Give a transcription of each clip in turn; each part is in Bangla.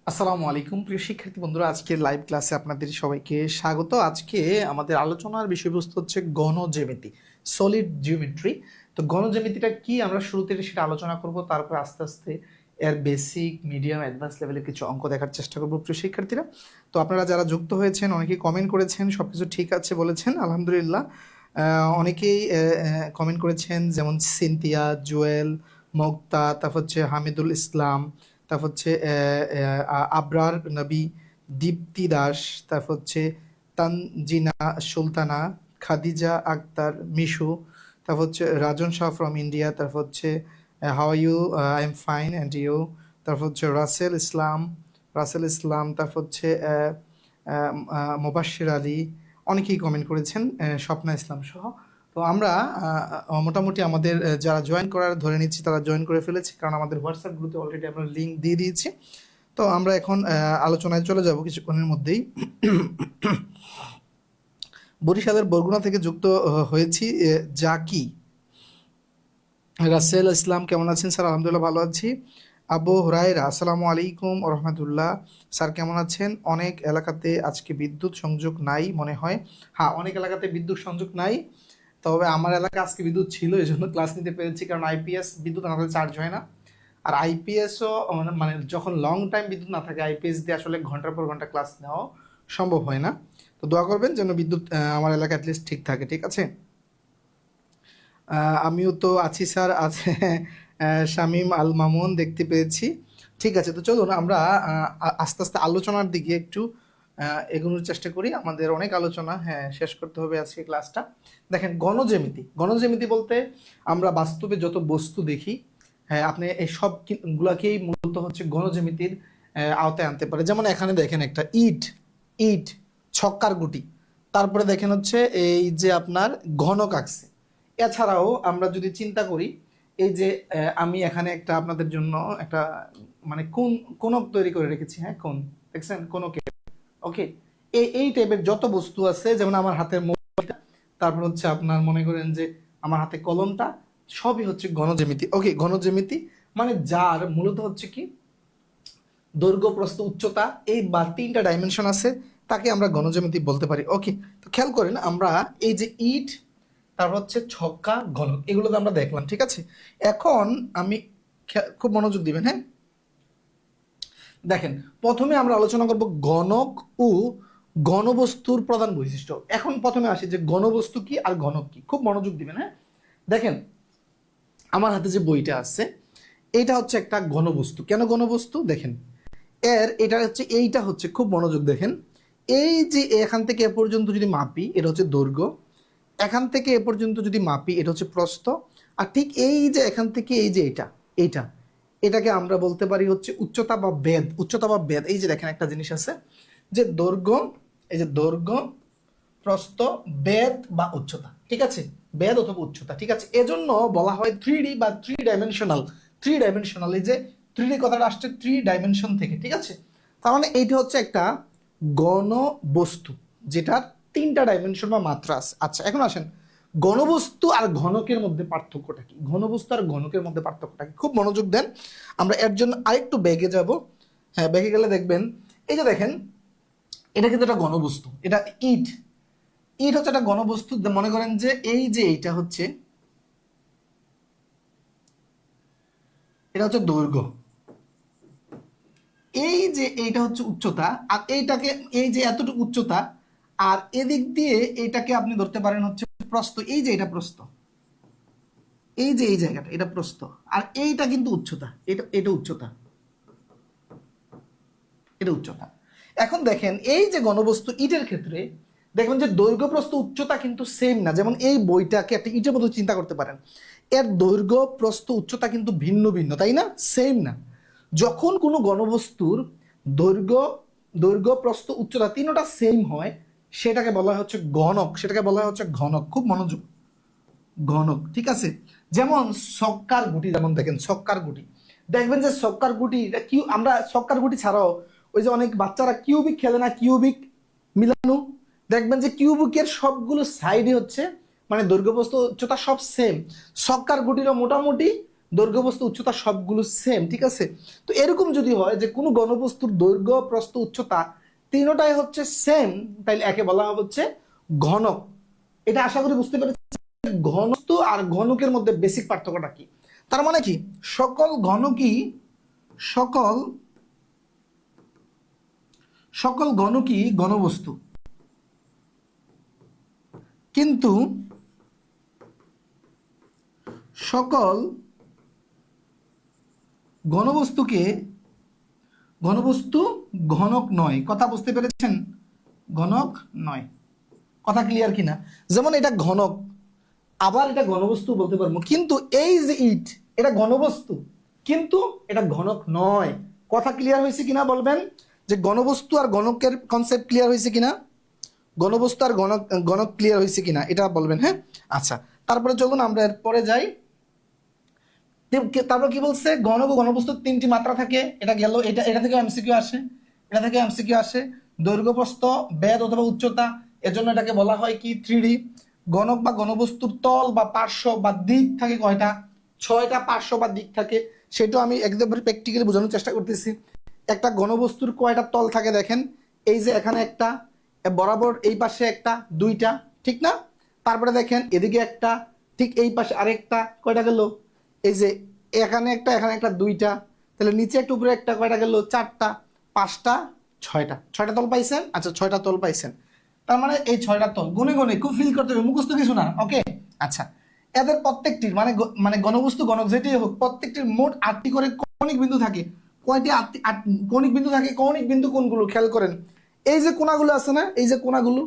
আসসালামু আলাইকুম প্রিয় শিক্ষার্থী বন্ধুরা, আজকে লাইভ ক্লাসে আপনাদের সবাইকে স্বাগত। আজকে আমাদের আলোচনার বিষয়বস্তু হচ্ছে গণজ্যামিতি, সলিড জিওমেট্রি। তো গণজ্যামিতিটা কি আমরা শুরুতে সেটা আলোচনা করব, তারপর আস্তে আস্তে এর বেসিক, মিডিয়াম, অ্যাডভান্স লেভেলের কিছু অঙ্ক দেখার চেষ্টা করব প্রিয় শিক্ষার্থীরা। তো আপনারা যারা যুক্ত হয়েছেন, অনেকেই কমেন্ট করেছেন, সব কিছু ঠিক আছে বলেছেন, আলহামদুলিল্লাহ। অনেকেই কমেন্ট করেছেন, যেমন সিনথিয়া, জুয়েল, মুক্তা, তারপর হচ্ছে হামিদুল ইসলাম, তারপর হচ্ছে আবরার নবী, দীপ্তি দাস, তারপর হচ্ছে তানজিনা সুলতানা, খাদিজা আক্তার, মিশু, তারপর হচ্ছে রাজন শাহ ফ্রম ইন্ডিয়া, তারপর হচ্ছে how you, I am fine and you, তারপর হচ্ছে রাসেল ইসলাম, তারপর হচ্ছে মোবাশ্বির আলী, অনেকেই কমেন্ট করেছেন, স্বপ্না ইসলাম সহ। তো আমরা মোটামুটি আমাদের যারা জয়েন করার ধরে নিচ্ছি তারা জয়েন করে ফেলেছি, কারণ আমাদের হোয়াটসঅ্যাপ গ্রুপে অলরেডি আমরা লিঙ্ক দিয়ে দিয়েছি। তো আমরা এখন আলোচনায় চলে যাব কিছুক্ষণের মধ্যেই। বরিশালের বরগুনা থেকে যুক্ত হয়েছি জাকি। রাসেল ইসলাম কেমন আছেন স্যার? আলহামদুলিল্লাহ ভালো আছি। আবু হুরায়রা, আসসালামু আলাইকুম ওয়া রাহমাতুল্লাহ। স্যার কেমন আছেন? অনেক এলাকাতে আজকে বিদ্যুৎ সংযোগ নাই মনে হয়। হ্যাঁ, অনেক এলাকাতে বিদ্যুৎ সংযোগ নাই, তবে আমার এলাকায় আজকে বিদ্যুৎ ছিল, এই জন্য ক্লাস নিতে পেরেছি, কারণ আইপিএস বিদ্যুৎ না থাকলে চার্জ হয় না। আর আইপিএসও মানে যখন লং টাইম বিদ্যুৎ না থাকে, আইপিএস দিয়ে আসলে ঘন্টার পর ঘন্টা ক্লাস নেওয়া সম্ভব হয় না। তো দোয়া করবেন যেন বিদ্যুৎ আমার এলাকায় অ্যাটলিস্ট ঠিক থাকে, ঠিক আছে? আমিও তো আছি স্যার, আছে শামীম আল মামুন দেখতে পেয়েছি। ঠিক আছে, তো চলুন আমরা আস্তে আস্তে আলোচনার দিকে একটু এগোনোর চেষ্টা করি। আমাদের অনেক আলোচনা শেষ করতে হবে আজকে ক্লাসটা। দেখেন, গণজ্যামিতি বলতে আমরা বাস্তবে যত বস্তু দেখি, আপনি এই সবগুলাকেই মূলত হচ্ছে গণজ্যামিতির আওতায় আনতে পারে। যেমন এখানে দেখেন একটা ইট, ইট ছক্কার গুটি, তারপরে দেখেন হচ্ছে এই যে আপনার ঘনক আঁকছে। এছাড়াও আমরা যদি চিন্তা করি, এই যে আমি এখানে একটা আপনাদের জন্য একটা মানে কোনক তৈরি করে রেখেছি, কোন দেখছেন কোনকে, ওকে। এই টাইপের যত বস্তু আছে, যেমন আমার হাতের মোবাইলটা, তারপর হচ্ছে আপনার মনে করেন যে আমার হাতে কলমটা, সবই হচ্ছে গণজ্যামিতি। ওকে, গণজ্যামিতি মানে যার মূলত হচ্ছে কি দৈর্ঘ্য, প্রস্থ, উচ্চতা, এই বা তিনটা ডাইমেনশন আছে, তাকে আমরা গণজ্যামিতি বলতে পারি। ওকে, তো খেয়াল করেন, আমরা এই যে ইট, তারপর হচ্ছে ছক্কা, ঘনক, এগুলো তো আমরা দেখলাম, ঠিক আছে। এখন আমি খুব মনোযোগ দিবেন, দেখেন, প্রথমে আমরা আলোচনা করব ঘনক ও ঘনবস্তুর প্রধান বৈশিষ্ট্য। এখন প্রথমে আসি যে ঘনবস্তু কি আর ঘনক কি, খুব মনোযোগ দিবেন। দেখেন, আমার হাতে যে বইটা আছে, এইটা হচ্ছে একটা ঘনবস্তু। কেন ঘনবস্তু? দেখেন, এটা হচ্ছে, এইটা হচ্ছে, খুব মনোযোগ দেখেন, এই যে এখান থেকে এ পর্যন্ত যদি মাপি, এটা হচ্ছে দৈর্ঘ্য, এখান থেকে এ পর্যন্ত যদি মাপি, এটা হচ্ছে প্রস্থ, আর ঠিক এই যে এখান থেকে এই যে এইটা এটাকে আমরা বলতে পারি হচ্ছে উচ্চতা বা বেধ। এই যে দেখেন একটা জিনিস আছে যে দৈর্ঘ্য, এই যে দৈর্ঘ্য, প্রস্থ, বেধ বা উচ্চতা, ঠিক আছে, বেধ অথবা উচ্চতা, ঠিক আছে। এজন্য বলা হয় 3D বা থ্রি ডাইমেনশনাল। এই যে 3D কথাটা আসছে 3 ডাইমেনশন থেকে, ঠিক আছে। তার মানে এইটা হচ্ছে একটা গণ বস্তু, যেটার 3টা ডাইমেনশন বা মাত্রা আছে। আচ্ছা, এখন আসেন, ঘনবস্তু আর ঘনকের মধ্যে পার্থক্যটা কি? ঘনবস্তু আর ঘনকের মধ্যে পার্থক্যটা কি? খুব মনোযোগ দেন, আমরা এর জন্য আরেকটু ব্যাগে যাব। ব্যাগে গেলে দেখবেন, এই যে দেখেন, এটা কিন্তু একটা ঘনবস্তু, এটা ইট। ইট হচ্ছে একটা ঘনবস্তু। মনে করেন যে এই যে এইটা হচ্ছে, এটা হচ্ছে দৈর্ঘ্য, এই যে এইটা হচ্ছে উচ্চতা, আর এইটাকে, এই যে এতটুকু উচ্চতা, আর এদিক দিয়ে এইটাকে আপনি ধরতে পারেন হচ্ছে প্রস্থ। এই যে এটা প্রস্থ, এই যে এই জায়গাটা, এটা প্রস্থ, আর এইটা কিন্তু উচ্চতা, এটা উচ্চতা, এটা উচ্চতা। এখন দেখেন, এই যে ঘনবস্তু ইটের ক্ষেত্রে দেখবেন যে দৈর্ঘ্য, প্রস্থ, উচ্চতা কিন্তু সেম না। যেমন এই বইটাকে একটা ইটের মতো চিন্তা করতে পারেন, এর দৈর্ঘ্য, প্রস্থ, উচ্চতা কিন্তু ভিন্ন ভিন্ন, তাই না? সেম না। যখন কোনো ঘনবস্তুর দৈর্ঘ্য, প্রস্থ, উচ্চতা তিনটা সেম হয়, সেটাকে বলা হয় হচ্ছে ঘনক, সেটাকে বলা হয় হচ্ছে ঘনক। খুব মনোযোগ, ঘনক, ঠিক আছে। যেমন সক্কার গুটি, যেমন দেখেন সক্কার গুটি, দেখবেন যে সক্কার গুটি, আমরা সক্কার গুটি ছাড়াও ওই যে অনেক বাচ্চারা কিউবিক খেলে না, কিউবিক মিলানো, দেখবেন যে কিউবিকের সবগুলো সাইডই হচ্ছে মানে দৈর্ঘ্য, প্রস্থ, উচ্চতা সব সেম। সক্কার গুটিরও মোটামুটি দৈর্ঘ্য বস্তু উচ্চতা সবগুলো সেম, ঠিক আছে। তো এরকম যদি হয় যে কোনো ঘনবস্তুর দৈর্ঘ্য প্রস্থ উচ্চতা তিনটাই হচ্ছে সেম, তাইলে একে বলা হবে হচ্ছে ঘনক। এটা আশা করি বুঝতে পেরেছি ঘনবস্তু আর ঘনকের মধ্যে বেসিক পার্থক্যটা কি। তার মানে কি সকল ঘনকই সকল সকল ঘনকই ঘনবস্তু, কিন্তু সকল ঘনবস্তু ঘনক নয়। কথা বুঝতে পেরেছেন? ঘনক নয়। কথা ক্লিয়ার কিনা? যেমন এটা ঘনক, আবার এটা ঘনবস্তু বলতে পারবো, কিন্তু এই যে ইট এটা ঘনবস্তু, কিন্তু এটা ঘনক নয়। কথা ক্লিয়ার হয়েছে কিনা বলবেন? যে ঘনবস্তু আর ঘনকের কনসেপ্ট ক্লিয়ার হয়েছে কিনা? ঘনবস্তু আর ঘনক ঘনক ক্লিয়ার হয়েছে কিনা এটা বলবেন, হ্যাঁ। আচ্ছা, তারপরে চলুন আমরা এরপরে যাই। তারপর কি বলছে? ঘনক ও ঘনবস্তুর তিনটি মাত্রা থাকে। এটা গেল, এটা থেকে এমসিকিউ আসে, এটা থেকে এমসিকিউ আসে। দৈর্ঘ্য, প্রস্থ, বেধ অথবা উচ্চতা, এজন্য এটাকে বলা হয় কি 3D। ঘনক বা ঘনবস্তুর তল বা পার্শ্ব বা দিক থাকে কয়টা? 6টা পার্শ্ব বা দিক থাকে। সেটাও আমি একদম প্র্যাকটিক্যালি বোঝানোর চেষ্টা করতেছি। একটা ঘনবস্তুর কয়টা তল থাকে দেখেন, এই যে এখানে একটা, বরাবর এই পাশে একটা, 2টা, ঠিক না? তারপরে দেখেন এদিকে একটা, ঠিক এই পাশে আরেকটা, কয়টা গেল? এই যে এখানে একটা, এখানে একটা, 2টা, তাহলে নিচে একটা উপরে একটা, কয়টা গেল? 4টা, 5টা, 6টা তল পাইছেন। আচ্ছা, 6টা তল পাইছেন। তার মানে এই 6টা তল গুনে গুনে খুব ফিল করতে হবে, মুখস্থ কিছু না, ওকে। আচ্ছা, এদের প্রত্যেকটির মানে ঘনবস্তু ঘনক যেটাই হোক, প্রত্যেকটির মোট 8টি করে কৌণিক বিন্দু থাকে। কয়টি? 8টি কৌণিক বিন্দু থাকে। কৌণিক বিন্দু কোনগুলো খেয়াল করেন? এই যে কোণাগুলো আছে না, এই যে কোণাগুলো,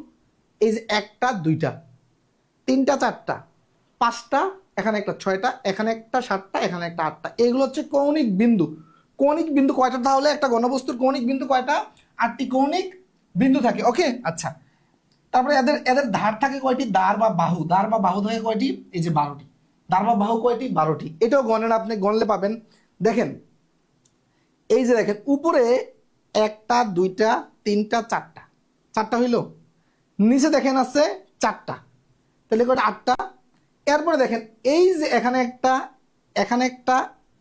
এই যে 1টা 2টা 3টা 4টা 5টা, এখানে একটা 6টা, এখানে একটা 7টা, এখানে একটা 8টা, এগুলো হচ্ছে কৌণিক বিন্দু। কৌণিক বিন্দু কয়টা তাহলে? একটা ঘনবস্তুর কৌণিক বিন্দু কয়টা? 8টি কৌণিক বিন্দু থাকে, ওকে। আচ্ছা, তারপরে এদের এদের ধার থাকে কয়টি? দাঁড় বা বাহু, দাঁড় বা বাহু থাকে কয়টি? এই যে 12টি। দাঁড় বা বাহু কয়টি? 12টি। এটাও গণেন, আপনি গণলে পাবেন। দেখেন এই যে দেখেন উপরে 1টা 2টা 3টা 4টা, 4টা হইল। নিচে দেখেন আছে 4টা, তাহলে কয়টা? 8টা। এরপরে দেখেন এই যে এখানে একটা, এখানে একটা,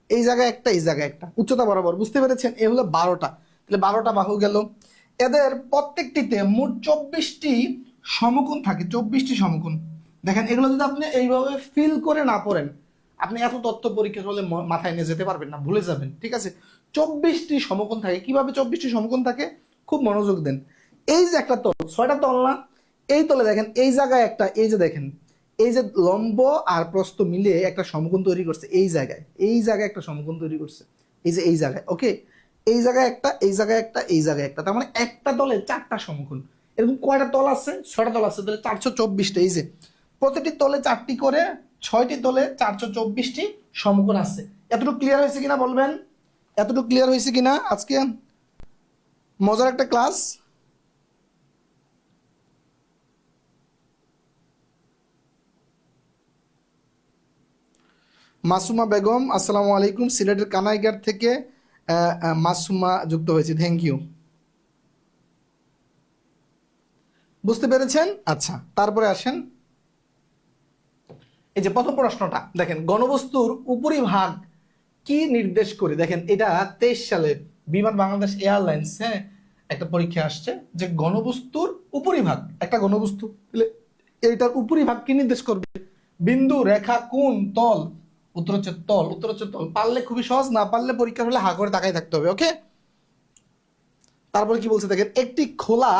এই জায়গায় একটা, এই জায়গায় একটা, উচ্চতা বরাবর, বুঝতে পেরেছেন? এ হলো 12টা, তাহলে 12টা বাহু গেল। এদের প্রত্যেকটিতে মোট 24টি সমকোণ থাকে, 24টি সমকোণ। দেখেন এগুলো যদি আপনি এইভাবে ফিল করে না পড়েন, আপনি এত তথ্য পরীক্ষা হলে মাথায় নিয়ে যেতে পারবেন না, ভুলে যাবেন, ঠিক আছে। 24টি সমকোণ থাকে। কিভাবে 24টি সমকোণ থাকে? খুব মনোযোগ দেন। এই যে একটা তল, 6টা তল না? এই তলে দেখেন এই জায়গায় একটা, এই যে দেখেন এই যে লম্ব আর প্রস্থ মিলিয়ে একটা সমকোণ তৈরি করছে। এই জায়গায়, এই জায়গায় একটা সমকোণ তৈরি করছে, এই যে এই জায়গায়, ওকে। এই জায়গায় একটা, এই জায়গায় একটা, এই জায়গায় একটা, তার মানে একটা তলে 4টা সমকোণ। এরকম কয়টা তল আছে? 6টা তল আছে, তাহলে 424টা। এই যে প্রতিটি তলে 4টি করে, 6টি তলে 424টি সমকোণ আছে। এতটুকু ক্লিয়ার হয়েছে কিনা বলবেন? এতটুকু ক্লিয়ার হয়েছে কিনা? আজকে মজার একটা ক্লাস। মাসুমা বেগম, আসসালামু আলাইকুম। সিলেটের কানাইঘাট থেকে মাসুমা যুক্ত হয়েছে, থ্যাংক ইউ। বুঝতে পেরেছেন? আচ্ছা, তারপরে আসেন এই যে প্রথম প্রশ্নটা দেখেন, ঘনবস্তুর উপরিভাগ কি নির্দেশ করে? দেখেন এটা 23 সালে বিমান বাংলাদেশ এয়ারলাইন্স একটা পরীক্ষা আসছে যে ঘনবস্তুর উপরিভাগ, একটা ঘনবস্তু এইটার উপরিভাগ কি নির্দেশ করবে? বিন্দু, রেখা, কোণ, তল? উত্তর হচ্ছে তল। উত্তর হচ্ছে তল। পারলে খুবই সহজ, না পারলে পরীক্ষা হলে হা করে তাকাই থাকতে হবে, ওকে। তারপরে কি বলছে দেখেন, একটি খোলা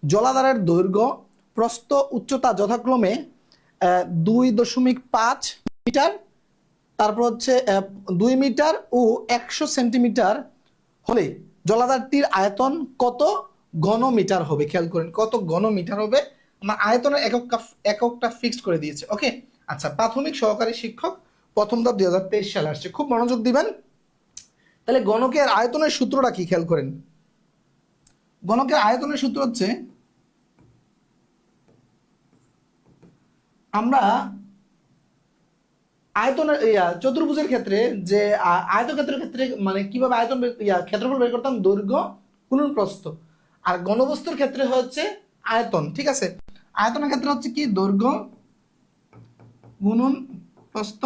জলাধারের দৈর্ঘ্য, প্রস্থ, উচ্চতা যথাক্রমে 2.5 মিটার, তারপর হচ্ছে 2 মিটার ও 100 সেন্টিমিটার হলে জলাধারটির আয়তন কত ঘন মিটার হবে? খেয়াল করেন কত ঘন মিটার হবে। আমার আয়তনের এককটা ফিক্সড করে দিয়েছে, ওকে। আচ্ছা, প্রাথমিক সহকারী শিক্ষক, প্রথম ধাপ 2023 সালে আসছে, খুব মনোযোগ দিবেন। তাহলে গণকের আয়তনের সূত্রটা কি খেয়াল করেন? গণকের আয়তনের সূত্র হচ্ছে, আমরা আয়তনের চতুর্ভুজের ক্ষেত্রে যে আয়তক্ষেত্রের ক্ষেত্রে মানে কিভাবে আয়তন ক্ষেত্রফল বের করতাম? দৈর্ঘ্য গুণন প্রস্থ। আর ঘনবস্তুর ক্ষেত্রে হচ্ছে আয়তন, ঠিক আছে। আয়তনের ক্ষেত্রে হচ্ছে কি? দৈর্ঘ্য গুণন প্রস্থ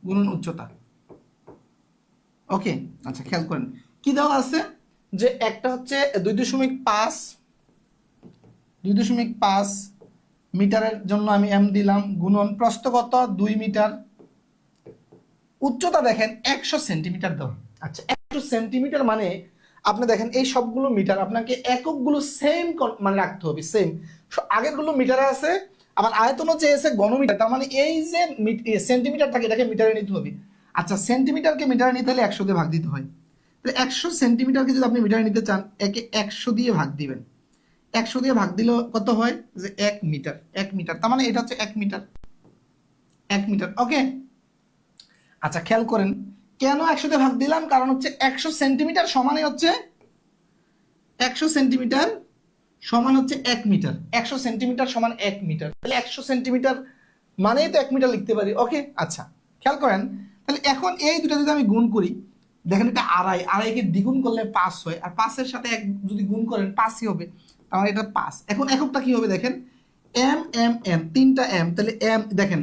গুণন উচ্চতা। ওকে, আচ্ছা খেয়াল করেন কি দেওয়া আছে, যে একটা হচ্ছে 2.5 মিটারের জন্য আমি এম দিলাম, গুণন প্রস্থ কত 2 মিটার, উচ্চতা দেখেন 100 সেন্টিমিটার দেওয়া। আচ্ছা 100 সেন্টিমিটার মানে আপনি দেখেন এই সবগুলো মিটার, আপনাকে এককগুলো সেম মানে রাখতে হবে, সেম। আগেরগুলো মিটারে আছে, আবার আয়তনও চেয়েছে ঘনমিটার, তার মানে এই যে সেন্টিমিটারটাকে এটাকে মিটারে নিতে হবে। আচ্ছা সেন্টিমিটারকে মিটারে নিতে হলে 100 দিয়ে ভাগ দিতে হয়, তাহলে 100 সেন্টিমিটারকে যদি আপনি মিটারে নিতে চান, একে 100 দিয়ে ভাগ দিবেন। 100 দিয়ে ভাগ দিলে কত হয়, যে 1 মিটার, 1 মিটার, তার মানে এটা হচ্ছে 1 মিটার, 1 মিটার। ওকে, আচ্ছা খেয়াল করেন কেন 100 দিয়ে ভাগ দিলাম, কারণ হচ্ছে 100 সেন্টিমিটার সমানই হচ্ছে 100 সেন্টিমিটার সমান হচ্ছে 1 মিটার, 100 সেন্টিমিটার সমান 1 মিটার, তাহলে 100 সেন্টিমিটার মানেই তো 1 মিটার লিখতে পারি। ওকে, আচ্ছা খেয়াল করেন, তাহলে এখন এই দুটো যদি আমি গুণ করি, দেখেন এটা আড়াই, আড়াইকে দ্বিগুণ করলে 5 হয়, আর 5-এর সাথে 1 যদি গুণ করেন 5ই হবে, তাহলে এটা 5। এখন এককটা কি হবে দেখেন, এম এম এম, 3টা এম, তাহলে এম দেখেন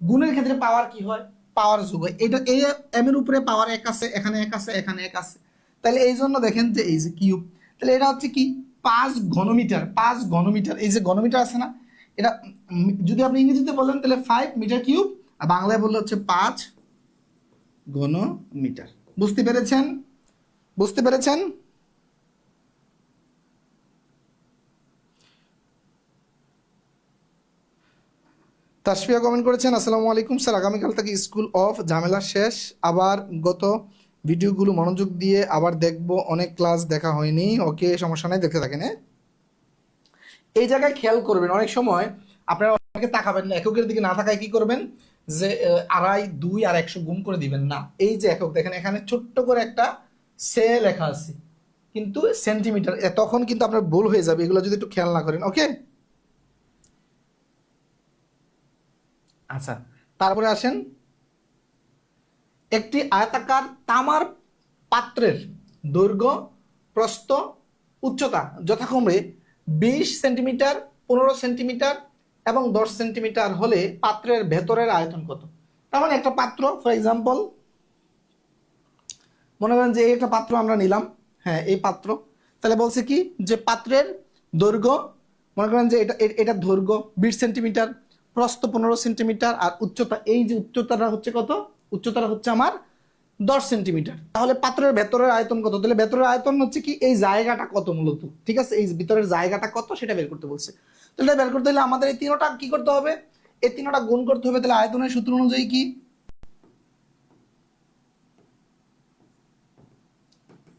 গুণের ক্ষেত্রে পাওয়ার কি হয়, পাওয়ার যোগ হয়, এটা এই এম এর উপরে পাওয়ার 1 আছে, এখানে 1 আছে, এখানে 1 আছে, তাহলে এই জন্য দেখেন যে এই যে কিউব, তাহলে এটা হচ্ছে কি 5 ঘনমিটার, 5 ঘনমিটার, এই যে ঘনমিটার আছে না, এটা যদি আপনি ইংরেজিতে বলেন তাহলে 5 মিটার কিউব, আর বাংলায় বললে হচ্ছে 5 ঘনমিটার। বুঝতে পেরেছেন? বুঝতে পেরেছেন? তাসফিয়া কমেন্ট করেছেন, আসসালামু আলাইকুম স্যার, আগামীকাল থেকে স্কুল অফ, ঝামেলা শেষ, আবার গত ভিডিওগুলো মনোযোগ দিয়ে আবার দেখব, অনেক ক্লাস দেখা হয়নি। ওকে, সমস্যা নাই, দেখতে থাকেন। এই জায়গায় খেয়াল করবেন, অনেক সময় আপনারা অনেকে তাকাবেন না, এককের দিকে না তাকায় কি করবেন, যে আড়াই 2 আর 100 গুণ করে দিবেন না, এই যে একক দেখেন এখানে ছোট্ট করে একটা সে লেখা আছে কিন্তু সেন্টিমিটার, তখন কিন্তু আপনার ভুল হয়ে যাবে এগুলো যদি একটু খেয়াল না করেন। ওকে, আচ্ছা তারপরে আসেন, একটি আয়তাকার তামার পাত্রের দৈর্ঘ্য, প্রস্থ, উচ্চতা যথাক্রমে 20 সেন্টিমিটার, 15 সেন্টিমিটার এবং 10 সেন্টিমিটার হলে পাত্রের ভেতরের আয়তন কত? তার মানে একটা পাত্র, ফর এক্সাম্পল মনে করেন যে এই একটা পাত্র আমরা নিলাম, হ্যাঁ এই পাত্র, তাহলে বলছে কি যে পাত্রের দৈর্ঘ্য, মনে করেন যে এটা দৈর্ঘ্য 20 সেন্টিমিটার, প্রস্থ 15 সেন্টিমিটার, আর উচ্চতা, এই যে উচ্চতাটা হচ্ছে কত, উচ্চতাটা হচ্ছে আমার 10 সেন্টিমিটার, তাহলে পাত্রের ভেতরের আয়তন কত? তাহলে ভেতরের আয়তন হচ্ছে কি এই জায়গাটা কত মূলত, ঠিক আছে, এই ভিতরের জায়গাটা কত সেটা বের করতে বলছে। তাহলে বের করতে হলে আমাদের এই তিনটা কি করতে হবে, এই তিনটা গুণ করতে হবে। তাহলে আয়তনের সূত্র অনুযায়ী কি,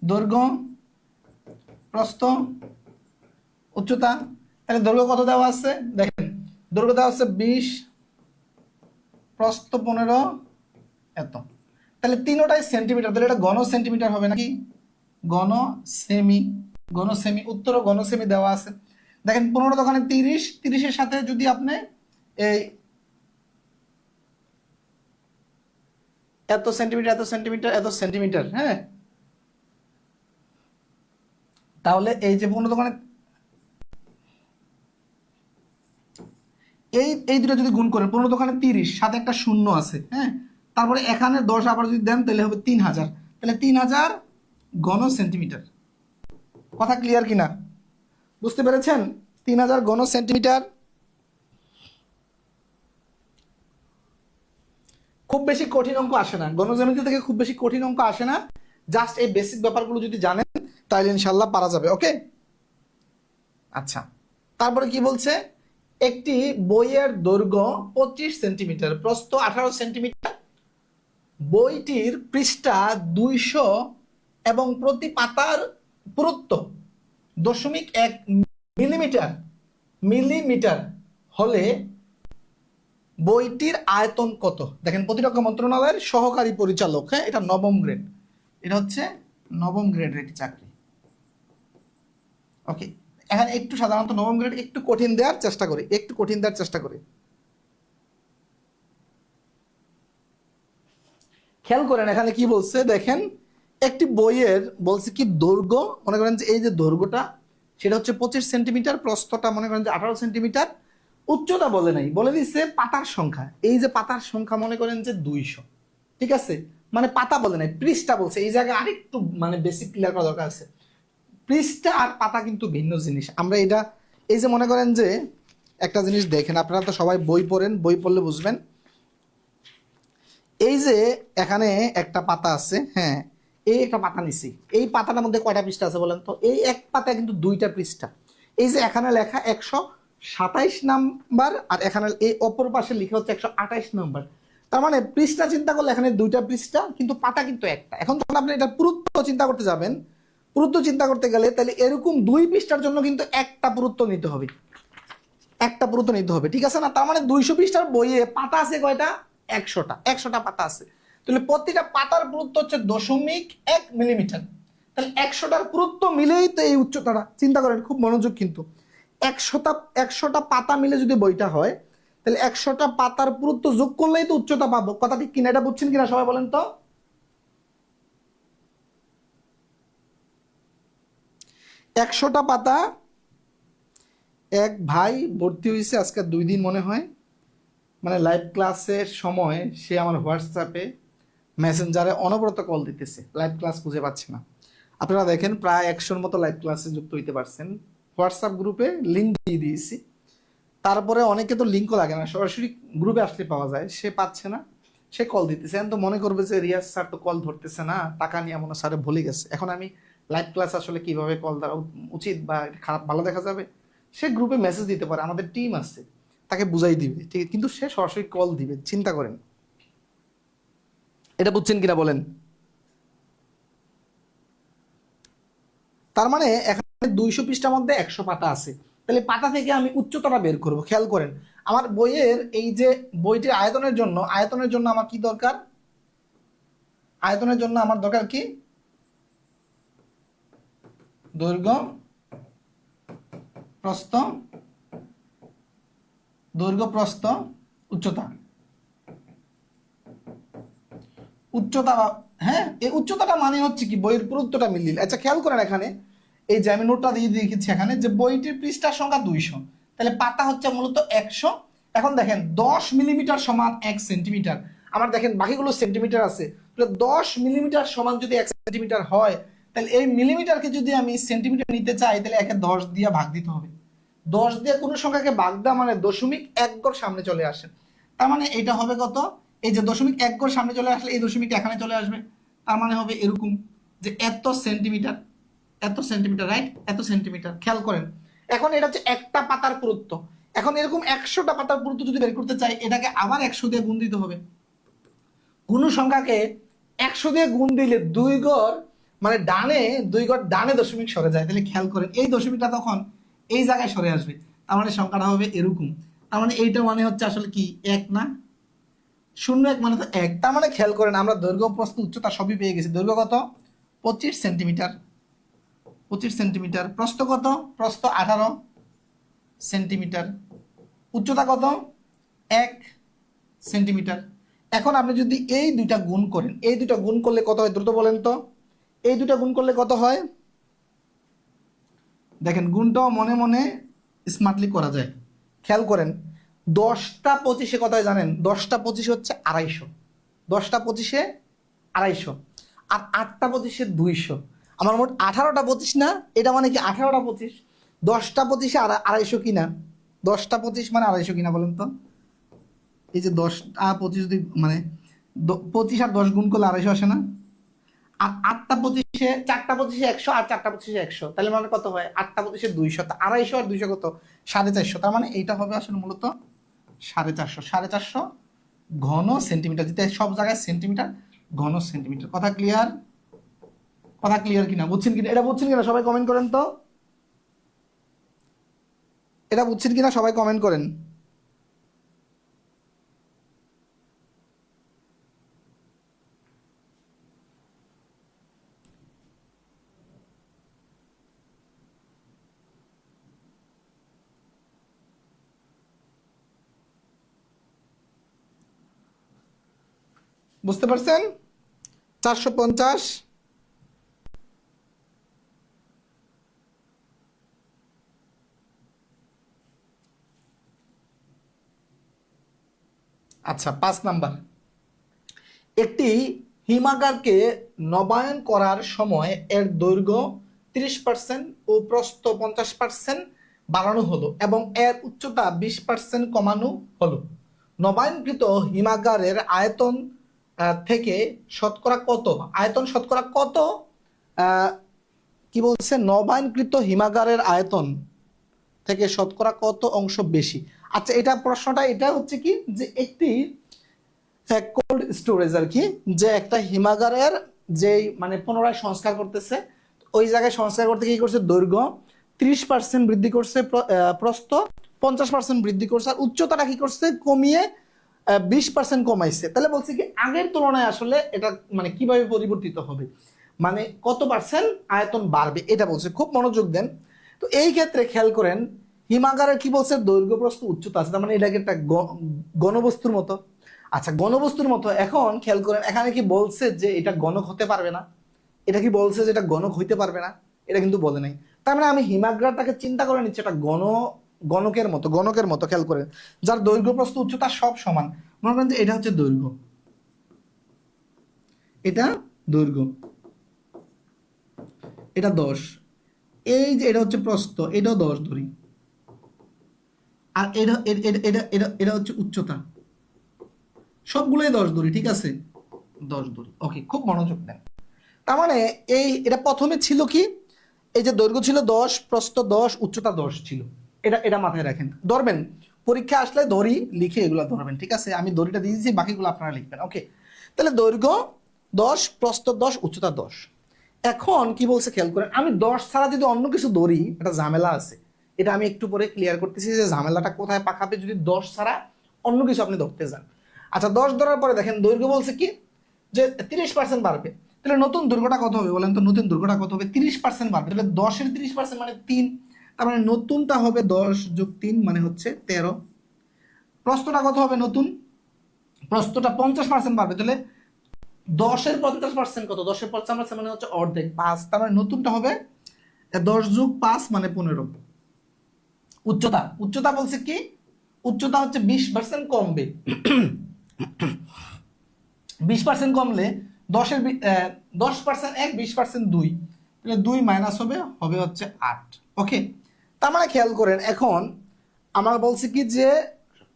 দৈর্ঘ্য, প্রস্থ, উচ্চতা। তাহলে দৈর্ঘ্য কত দেওয়া আছে দেখেন, দৈর্ঘ্য দেওয়া আছে 20, প্রস্থ 15, এত, তাহলে তিনটাই সেন্টিমিটার, তাহলে এটা ঘন সেন্টিমিটার হবে নাকি, ঘন সেমি, ঘন সেমি, উত্তরও ঘন সেমি দেওয়া আছে। দেখেন 15 দোকানে 30, 30-এর সাথে যদি আপনি এই এত সেন্টিমিটার, এত সেন্টিমিটার, এত সেন্টিমিটার, হ্যাঁ, তাহলে এই যে 15 দোকানে এই দুটো যদি গুণ করেন, 15 দোকানে 30, সাথে একটা শূন্য আছে, হ্যাঁ, তারপরে এখানে 10 আবার যদি দেন তাহলে হবে 3000, তাহলে 3000 ঘন সেন্টিমিটার। কথা ক্লিয়ার কিনা, বুঝতে পেরেছেন? 3000 ঘন সেন্টিমিটার। খুব বেশি কঠিন অঙ্ক আসে না, গণজ্যামিতি থেকে খুব বেশি কঠিন অঙ্ক আসে না, জাস্ট এই বেসিক ব্যাপারগুলো যদি জানেন তাহলে ইনশাল্লাহ পারা যাবে। ওকে, আচ্ছা তারপরে কি বলছে, একটি বইয়ের দৈর্ঘ্য 25 সেন্টিমিটার, প্রস্থ 18 সেন্টিমিটার, বইটির পৃষ্ঠা 200 এবং প্রতি পাতার পুরুত্ব 0.1 মিলিমিটার মিলিমিটার হলে বইটির আয়তন কত? দেখেন প্রতিরক্ষা মন্ত্রণালয়ের সহকারী পরিচালক, হ্যাঁ এটা নবম গ্রেড, এটা হচ্ছে নবম গ্রেডের একটি চাকরি। ওকে, এখানে একটু সাধারণত নবম গ্রেড একটু কঠিন দেওয়ার চেষ্টা করি, একটু কঠিন দেওয়ার চেষ্টা করি। খেয়াল করেন এখানে কি বলছে দেখেন, একটি বইয়ের বলছে কি দৈর্ঘ্য, মনে করেন যে এই যে দৈর্ঘ্যটা সেটা হচ্ছে 25 সেন্টিমিটার, প্রস্থটা মনে করেন যে 18 সেন্টিমিটার, উচ্চতা বলে নাই, বলে দিচ্ছে পাতার সংখ্যা, এই যে পাতার সংখ্যা মনে করেন যে 200, ঠিক আছে, মানে পাতা বলে নাই, পৃষ্ঠা বলছে। এই জায়গায় আরেকটু মানে বেসিক ক্লিয়ার করা দরকার আছে। পৃষ্ঠা আর পাতা কিন্তু ভিন্ন জিনিস। আমরা এটা, এই যে মনে করেন যে একটা জিনিস দেখেন, আপনারা তো সবাই বই পড়েন, বই পড়লে বুঝবেন। এই যে এখানে একটা পাতা আছে, হ্যাঁ, এই একটা পাতা নিছি, এই পাতাটার মধ্যে কয়টা পৃষ্ঠা আছে বলেন তো? এই এক পাতায় কিন্তু দুইটা পৃষ্ঠা। এই যে এখানে লেখা 127 নাম্বার, আর এখানে এই অপর পাশে লেখা হচ্ছে 128 নাম্বার। তার মানে পৃষ্ঠা চিন্তা করলে এখানে দুইটা পৃষ্ঠা, কিন্তু পাতা কিন্তু একটা। এখন যখন আপনি এটা পুরুত্ব চিন্তা করতে যাবেন, পুরুত্ব চিন্তা করতে গেলে তাহলে এরকম 2 পৃষ্ঠার জন্য কিন্তু একটা পুরুত্ব নিতে হবে, একটা পুরুত্ব নিতে হবে, ঠিক আছে না? তার মানে 200 পৃষ্ঠার বইয়ে পাতা আছে কয়টা? 100টা, 100টা পাতা আছে। তাহলে প্রতিটা পাতার পুরুত্ব হচ্ছে 0.1 মিলিমিটার। তাহলে 100টার পুরুত্ব মিলেই তো এই উচ্চতাটা। চিন্তা করেন, খুব মনোযোগ কিন্তু। 100টা পাতা মিলে যদি বইটা হয়, তাহলে 100টা পাতার পুরুত্ব যোগ করলেই তো উচ্চতা পাবো। কথা ঠিক কিনা? এটা বুঝছেন কিনা সবাই বলেন তো? 100টা পাতা, এক ভাই ভর্তি হয়েছে আজকে 2 দিন মনে হয়, মানে লাইভ ক্লাসের সময় সে আমার হোয়াটসঅ্যাপে মেসেঞ্জারে অনবরত কল দিতেছে, লাইভ ক্লাস খুঁজে পাচ্ছে না। আপনারা দেখেন প্রায় 100-র মতো লাইভ ক্লাসে যুক্ত হইতে পারছেন। হোয়াটসঅ্যাপ গ্রুপে লিঙ্ক দিয়ে দিয়েছি, তারপরে অনেকে তো লিঙ্কও লাগে না, সরাসরি গ্রুপে আসলে পাওয়া যায়। সে পাচ্ছে না, সে কল দিতেছে। এখন তো মনে করবে যে রিয়াজ স্যার তো কল ধরতেছে না, টাকা নিয়ে মনে স্যারে ভুলে গেছে। এখন আমি লাইভ ক্লাস আসলে কিভাবে কল দেওয়া উচিত বা খারাপ ভালো দেখা যাবে, সে গ্রুপে মেসেজ দিতে পারে, আমাদের টিম আছে, তাকে বুঝাই দিবে, ঠিক আছে? কিন্তু সে সরাসরি কল দিবে। চিন্তা করেন, এটা বুঝছেন কিনা বলেন? তার মানে এখানে 200 পৃষ্ঠার মধ্যে 100 পাতা আছে। তাহলে পাতা থেকে আমি উচ্চতাটা বের করব। খেয়াল করেন, আমার বইয়ের এই যে বইটির আয়তনের জন্য আমার কি দরকার? আয়তনের জন্য আমার দরকার কি? দৈর্ঘ্য, প্রস্থ, দৈর্ঘ্য, প্রস্থ, উচ্চতা। উচ্চতা, হ্যাঁ, এই উচ্চতাটা মানে হচ্ছে কি? বইয়ের পুরুত্বটা মিলিয়ে। আচ্ছা খেয়াল করেন, এখানে এই যে আমি নোটটা দিয়ে দিয়েছি এখানে, যে বইটির পৃষ্ঠার সংখ্যা 200, তাহলে পাতা হচ্ছে মূলত 100। এখন দেখেন 10 মিলিমিটার সমান 1 সেন্টিমিটার। আমার দেখেন বাকিগুলো সেন্টিমিটার আছে, তাহলে 10 মিলিমিটার সমান যদি 1 সেন্টিমিটার হয়, তাহলে এই মিলিমিটারকে যদি আমি সেন্টিমিটার নিতে চাই, তাহলে একে 10 দিয়ে ভাগ দিতে হবে। 10 দিয়ে কোনো সংখ্যাকে ভাগ দেওয়া মানে 0.1 সামনে চলে আসে। তার মানে এটা হবে কত? এই যে 0.1 সামনে চলে আসলে এই দশমিকটা এখানে চলে আসবে। তার মানে হবে এরকম, যে এত সেন্টিমিটার, এত সেন্টিমিটার, রাইট? এত সেন্টিমিটার। খেয়াল করেন, এখন এটা হচ্ছে একটা পাতার পুরুত্ব। এখন এরকম 100টা পাতার পুরুত্ব যদি বের করতে চাই, এটাকে আবার 100 দিয়ে গুণ দিতে হবে। কোন সংখ্যাকে 100 দিয়ে গুণ দিলে দুই গড়, মানে ডানে 2 গড় ডানে দশমিক সরে যায়। তাহলে খেয়াল করেন, এই দশমিকটা তখন এই জায়গায় সরে আসবে। তার মানে সংখ্যাটা হবে এরকম। তার মানে এইটা মানে হচ্ছে আসলে কি? 1 না? 0-1 মানে তো 1। তার মানে খেয়াল করেন, আমরা দৈর্ঘ্য, প্রস্থ, উচ্চতা সবই পেয়ে গেছি। দৈর্ঘ্য কত? 25 সেন্টিমিটার, 25 সেন্টিমিটার। প্রস্থ কত? প্রস্থ 18 সেন্টিমিটার। উচ্চতা কত? 1 সেন্টিমিটার। এখন আপনি যদি এই দুইটা গুণ করেন, এই দুইটা গুণ করলে কত হয় দ্রুত বলেন তো? এই দুইটা গুণ করলে কত হয়? দেখেন, গুণটাও মনে মনে স্মার্টলি করা যায়। খেয়াল করেন, 10টা 25-এ কত হয় জানেন? 10টা 25 হচ্ছে 250। 10টা 25-এ 250, আর 8টা 25-এ 200। আমার মোট 18টা 25 না? এটা মানে কি 18টা 25? 10টা 25-এ 250 কিনা? 10টা 25 মানে 250 কিনা বলেন তো? এই যে 10টা 25 যদি মানে 25 আর 10 গুণ করলে 250 আসে না? আর 8টা 25-এ, 4টা 25-এ 100, আর 4টা 25-এ 100, তাহলে মানে কত হয়? 8টা 25-এ 200, 250 আর 200 কত? 450। তার মানে এইটা হবে আসলে মূলত 450, 450 ঘন সেন্টিমিটার। যেটা সব জায়গায় সেন্টিমিটার, ঘন সেন্টিমিটার। কথা ক্লিয়ার? কথা ক্লিয়ার কিনা? বুঝছেন কিনা? এটা বুঝছেন কিনা সবাই কমেন্ট করেন তো। এটা বুঝছেন কিনা সবাই কমেন্ট করেন। বুঝতে পারছেন? 450। আচ্ছা, 5 নাম্বার, একটি হিমাগারকে নবায়ন করার সময় এর দৈর্ঘ্য 30% ও প্রস্থ 50% বাড়ানো হলো এবং এর উচ্চতা 20% কমানো হলো। নবায়নকৃত হিমাগারের আয়তন থেকে শতকরা কত, আয়তন শতকরা কত, কি বলছে, নবায়নকৃত হিমাগারের আয়তন থেকে শতকরা কত অংশ বেশি। আচ্ছা, এটা প্রশ্নটা এটা হচ্ছে কি যে একটি কোল্ড স্টোরেজ আর কি, যে একটা হিমাগারের যে মানে পুনরায় সংস্কার করতেছে, ওই জায়গায় সংস্কার করতে কি করছে, দৈর্ঘ্য 30% বৃদ্ধি করছে, প্রস্থ 50% বৃদ্ধি করছে, আর উচ্চতাটা কি করছে, কমিয়ে 20% কমাইছে। তাহলে বলছে কি আগের তুলনায় আসলে এটা মানে কিভাবে পরিবর্তিত হবে, মানে কত পার্সেন্ট আয়তন বাড়বে, এটা বলছে। খুব মনোযোগ দেন। তো এই ক্ষেত্রে খেয়াল করেন হিমাগারের কি বলছে, দৈর্ঘ্য প্রস্থ উচ্চতা আছে, তার মানে এটাকে একটা ঘনবস্তুর মতো। আচ্ছা, ঘনবস্তুর মতো। এখন খেয়াল করেন এখানে কি বলছে যে এটা গণক হতে পারবে না, এটা কি বলছে যে এটা গণক হইতে পারবে না, এটা কিন্তু বলে নাই। তার মানে আমি হিমাগারটাকে চিন্তা করে নিচ্ছি এটা গণকের মতো, গণকের মতো। খেয়াল করেন যার দৈর্ঘ্য প্রস্থ উচ্চতা সব সমান। মনে করেন যে এটা হচ্ছে দৈর্ঘ্য, এটা দৈর্ঘ্য, এটা 10, এই যে এটা হচ্ছে প্রস্থ, এটাও 10 ধরি, আর এটা এটা এটা এটা এটা হচ্ছে উচ্চতা, সবগুলোই 10 ধরি, ঠিক আছে, 10 ধরি। ওকে, খুব মনোযোগ দেন। তার মানে এটা প্রথমে ছিল কি, এই যে দৈর্ঘ্য ছিল 10, প্রস্থ 10, উচ্চতা 10 ছিল। এটা এটা মাথায় রাখেন, ধরবেন পরীক্ষা আসলে দড়ি লিখে এগুলো ধরবেন, ঠিক আছে। আমি দড়িটা দিয়ে দিচ্ছি, বাকিগুলো আপনারা লিখবেন। ওকে, তাহলে দৈর্ঘ্য 10, প্রস্থ 10, উচ্চতা 10। এখন কি বলছে খেয়াল করেন, আমি 10 ছাড়া যদি অন্য কিছু ধরি একটা ঝামেলা আছে, এটা আমি একটু পরে ক্লিয়ার করতেছি যে ঝামেলাটা কোথায় পাকাবে যদি 10 ছাড়া অন্য কিছু আপনি ধরতে যান। আচ্ছা, 10 ধরার পরে দেখেন দৈর্ঘ্য বলছে কি যে 30% বাড়বে। তাহলে নতুন দৈর্ঘ্যটা কত হবে বলেন তো, নতুন দৈর্ঘ্যটা কত হবে, 30% বাড়বে। তাহলে 10-এর 30% মানে 3, তার মানে নতুনটা হবে 10 যোগ 3 মানে হচ্ছে 13। প্রস্থটা কত হবে, নতুন প্রস্থটা 50% বাড়বে। তাহলে 10-এর 50% কত, 10-এর 50% মানে হচ্ছে অর্ধেক, 5। তার মানে নতুনটা হবে 10 যোগ 5 মানে 15। উচ্চতা, উচ্চতা বলছে কি, উচ্চতা হচ্ছে 20% কমবে। 20% কমলে 10-এর 10% 1, 20% 2, তাহলে 2 মাইনাস হবে হবে হচ্ছে 8। ওকে, তার মানে খেয়াল করেন এখন আমার বলছে কি যে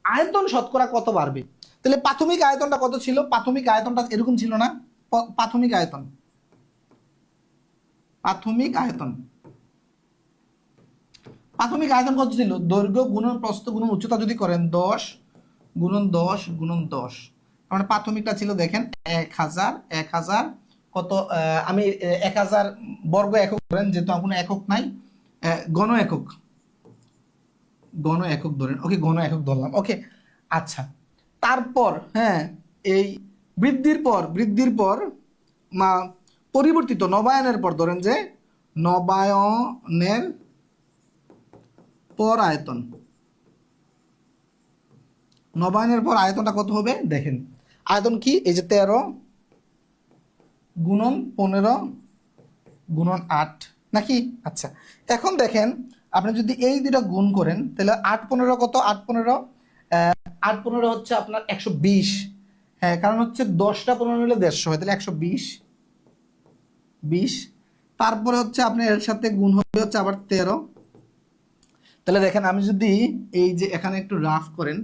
আয়তন শতকরা কত বাড়বে। তাহলে প্রাথমিক আয়তনটা কত ছিল, প্রাথমিক আয়তনটা এরকম ছিল না, প্রাথমিক আয়তন, প্রাথমিক আয়তন, প্রাথমিক আয়তন কত ছিল, দৈর্ঘ্য গুণন প্রস্থ গুণন উচ্চতা যদি করেন 10 গুণন 10 গুণন 10, মানে প্রাথমিকটা ছিল দেখেন 1000, 1000 কত, আমি 1000 বর্গ একক ধরেন, যেহেতু আমার কোনো একক নাই, গণ একক, গণ একক ধরেন। ওকে, গণ একক ধরলাম। ওকে, আচ্ছা, তারপর হ্যাঁ এই বৃদ্ধির পর পরিবর্তিত নবায়নের পর ধরেন যে নবায়নের পর আয়তন, নবায়নের পর আয়তনটা কত হবে দেখেন, আয়তন কি, এই যে 13 গুণন 15 গুণন 8 নাকি। আচ্ছা, এখন দেখেন আপনি যদি এই দুটা গুণ করেন তাহলে 8-15 কত, 8-15 8-15 হচ্ছে আপনার 120। হ্যাঁ, কারণ হচ্ছে 10টা 15 নিলে 150 হয়, তাহলে 120। তারপরে হচ্ছে আপনি এর সাথে গুণ হবে হচ্ছে আবার 13। তাহলে দেখেন আমি যদি এই যে এখানে একটু রাফ করেন,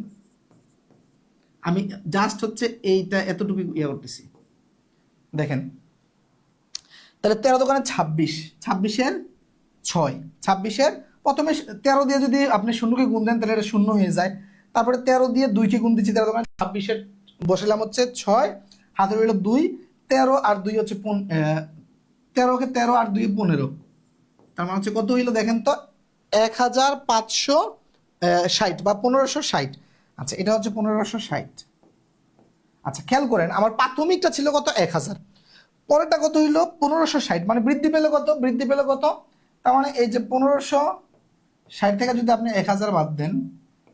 আমি জাস্ট হচ্ছে এইটা এতটুকু ইয়ে করতেছি, দেখেন তাহলে 13 দোকানে 26, 26-এর 6, 26-এর প্রথমে 13 দিয়ে যদি আপনি শূন্যকে গুণ দেন তাহলে এটা শূন্য হয়ে যায়। তারপরে 13 দিয়ে 2কে গুণ দিচ্ছি, 13 দোকানে 26-এর বসালাম হচ্ছে 6, হাতে রইল 2, 13 আর 2 হচ্ছে 13কে 13 আর 2 15, তার মানে হচ্ছে কত হইলো দেখেন তো 1560 বা 1560। আচ্ছা, এটা হচ্ছে 1560। আচ্ছা, খেয়াল করেন আমার প্রাথমিকটা ছিল কত, 1000, পরেরটা কত হইলো 1560, মানে বৃদ্ধি পেলো কত, বৃদ্ধি পেলো কত, তার মানে এই যে 1560 থেকে যদি আপনি 1000 বাদ দেন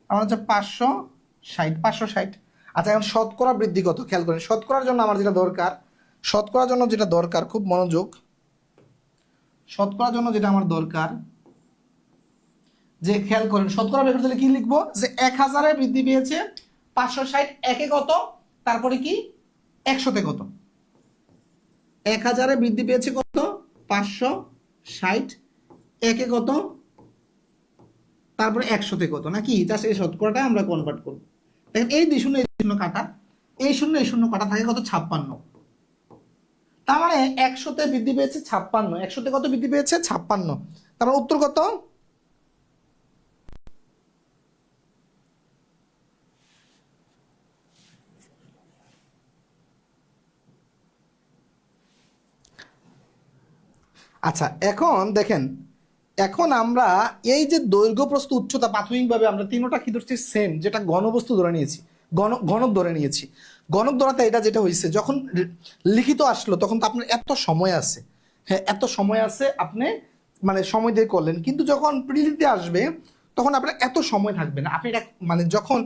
আমার হচ্ছে 560। আচ্ছা, এখন শতকরা বৃদ্ধি কত খেয়াল করেন, শতকরার জন্য আমার যেটা দরকার, শতকরার জন্য যেটা দরকার, খুব মনোযোগ, শতকরার জন্য যেটা আমার দরকার যে খেয়াল করেন শতকরা বের করতে কি লিখবো, যে 1000-এ বৃদ্ধি পেয়েছে 560, একে কত, তারপরে কি 100-তে কত? 1000-এ বৃদ্ধি পেয়েছে কত? 560। একে কত? তারপরে 100-তে কত, নাকি? জাস্ট এই শতকরাটা আমরা কনভার্ট করব। দেখেন এই 2 শূন্য এই 2 শূন্য কাটা, এই শূন্য এই শূন্য কাটা থাকে কত? 56। তার মানে 100-তে বৃদ্ধি পেয়েছে 56, 100-তে কত বৃদ্ধি পেয়েছে? 56। তার মানে উত্তর কত? আচ্ছা এখন দেখেন, এখন আমরা এই যে দৈর্ঘ্য প্রস্থ উচ্চতা প্রাথমিকভাবে আমরা তিনটা কি ধরছি? সেম, যেটা ঘনবস্তু ধরে নিয়েছি, ঘনক ধরে নিয়েছি। ঘনক ধরাতে এটা যেটা হয়েছে, যখন লিখিত আসলো তখন তো আপনার এত সময় আছে, হ্যাঁ এত সময় আছে, আপনি মানে সময় দিয়ে করলেন। কিন্তু যখন প্রিলিতে আসবে তখন আপনার এত সময় থাকবে না। আপনি এটা মানে যখন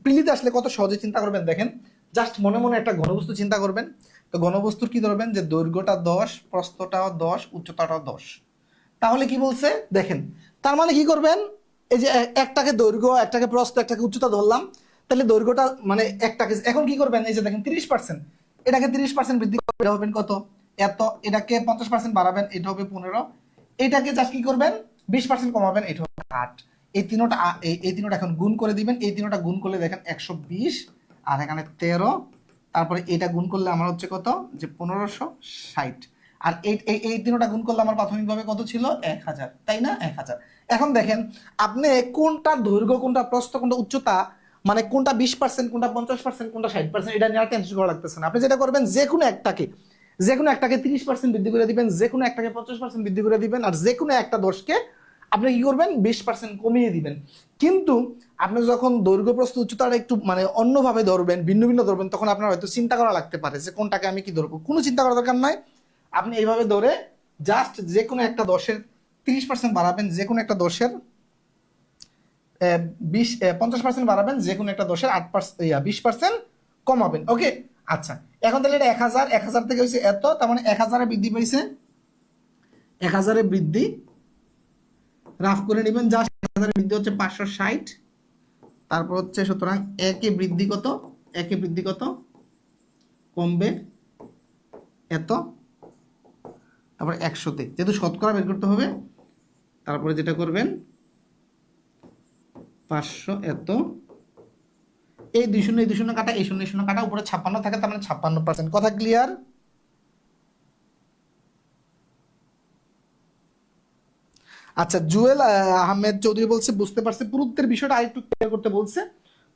প্রিলিতে আসলে কত সহজে চিন্তা করবেন, দেখেন জাস্ট মনে মনে একটা ঘনবস্তু চিন্তা করবেন। তো ঘনবস্তুর কি ধরবেন? যে দৈর্ঘ্যটা 10, প্রস্থটাও 10, উচ্চতাটাও 10। তাহলে কি বলছে দেখেন, তার মানে কি করবেন? এই যে একটাকে দৈর্ঘ্য, একটাকে প্রস্থ, একটাকে উচ্চতা ধরলাম, তাহলে দৈর্ঘ্যটা মানে একটাকে এখন কি করবেন? এই যে দেখেন 30%, এটাকে 30% বৃদ্ধি করবেন, এটা হবেন কত? এত। এটাকে 50% বাড়াবেন, এটা হবে 15। এটাকে জাস্ট কি করবেন? 20% কমাবেন, এটা হবে 8। এই তিনটা এই তিনটা এখন গুণ করে দিবেন। এই তিনটা গুণ করলে দেখেন 120, আর এখানে 13, তারপরে এটা গুণ করলে আমার হচ্ছে কত? যে 1560। আর এই তিনটা গুণ করলে আমার প্রাথমিকভাবে কত ছিল? 1000, তাই না? 1000। এখন দেখেন আপনি কোনটা দৈর্ঘ্য, কোনটা প্রস্থ, কোনটা উচ্চতা, মানে কোনটা 20%, কোনটা 50%, কোনটা 60%, এটা নিয়ে আর টেনশন করা লাগতেছে না। আপনি যেটা করবেন, যে কোনো একটাকে 30% বৃদ্ধি করে দিবেন, যে কোনো একটাকে 50% বৃদ্ধি করে দিবেন, আর যে কোনো একটা দশকে আপনি কি করবেন? 20% কমিয়ে দিবেন। কিন্তু আপনি যখন দৈর্ঘ্য প্রস্থ উচ্চতাটা একটু মানে অন্যভাবে ধরবেন, ভিন্ন ভিন্ন ধরবেন, তখন আপনার হয়তো চিন্তা করা লাগতে পারে যে কোনটাকে আমি কি ধরবো। কোনো চিন্তা করার দরকার নাই, আপনি এইভাবে ধরে জাস্ট যে কোনো একটা দশের 30% বাড়াবেন, যে কোনো একটা দশের 50% বাড়াবেন, যে কোনো একটা দশের 20% কমাবেন। ওকে আচ্ছা, এখন তাহলে এটা 1000, 1000 থেকে হয়েছে এত, তার মানে 1000-এ বৃদ্ধি পেয়েছে, 1000-এ বৃদ্ধি রাফ করে নেবেন, জাস্ট 1000-এ বৃদ্ধি হচ্ছে 560। তারপর হচ্ছে সুতরাং একে বৃদ্ধি কত? একে বৃদ্ধি কত? কমবে এত, তারপর 100-তে, যেহেতু শতকরা বের করতে হবে, তারপরে যেটা করবেন 500 এত, এই 2 শূন্য এই 2 শূন্য কাটা, এই শূন্য এই শূন্য কাটা, উপরে 56 থাকে, তার মানে 56%। কথা ক্লিয়ার? আচ্ছা জুয়েল আহমেদ চৌধুরী বলছে বুঝতে পারছে। পুরুত্বের বিষয়টা আরেকটু ক্লিয়ার করতে বলছে।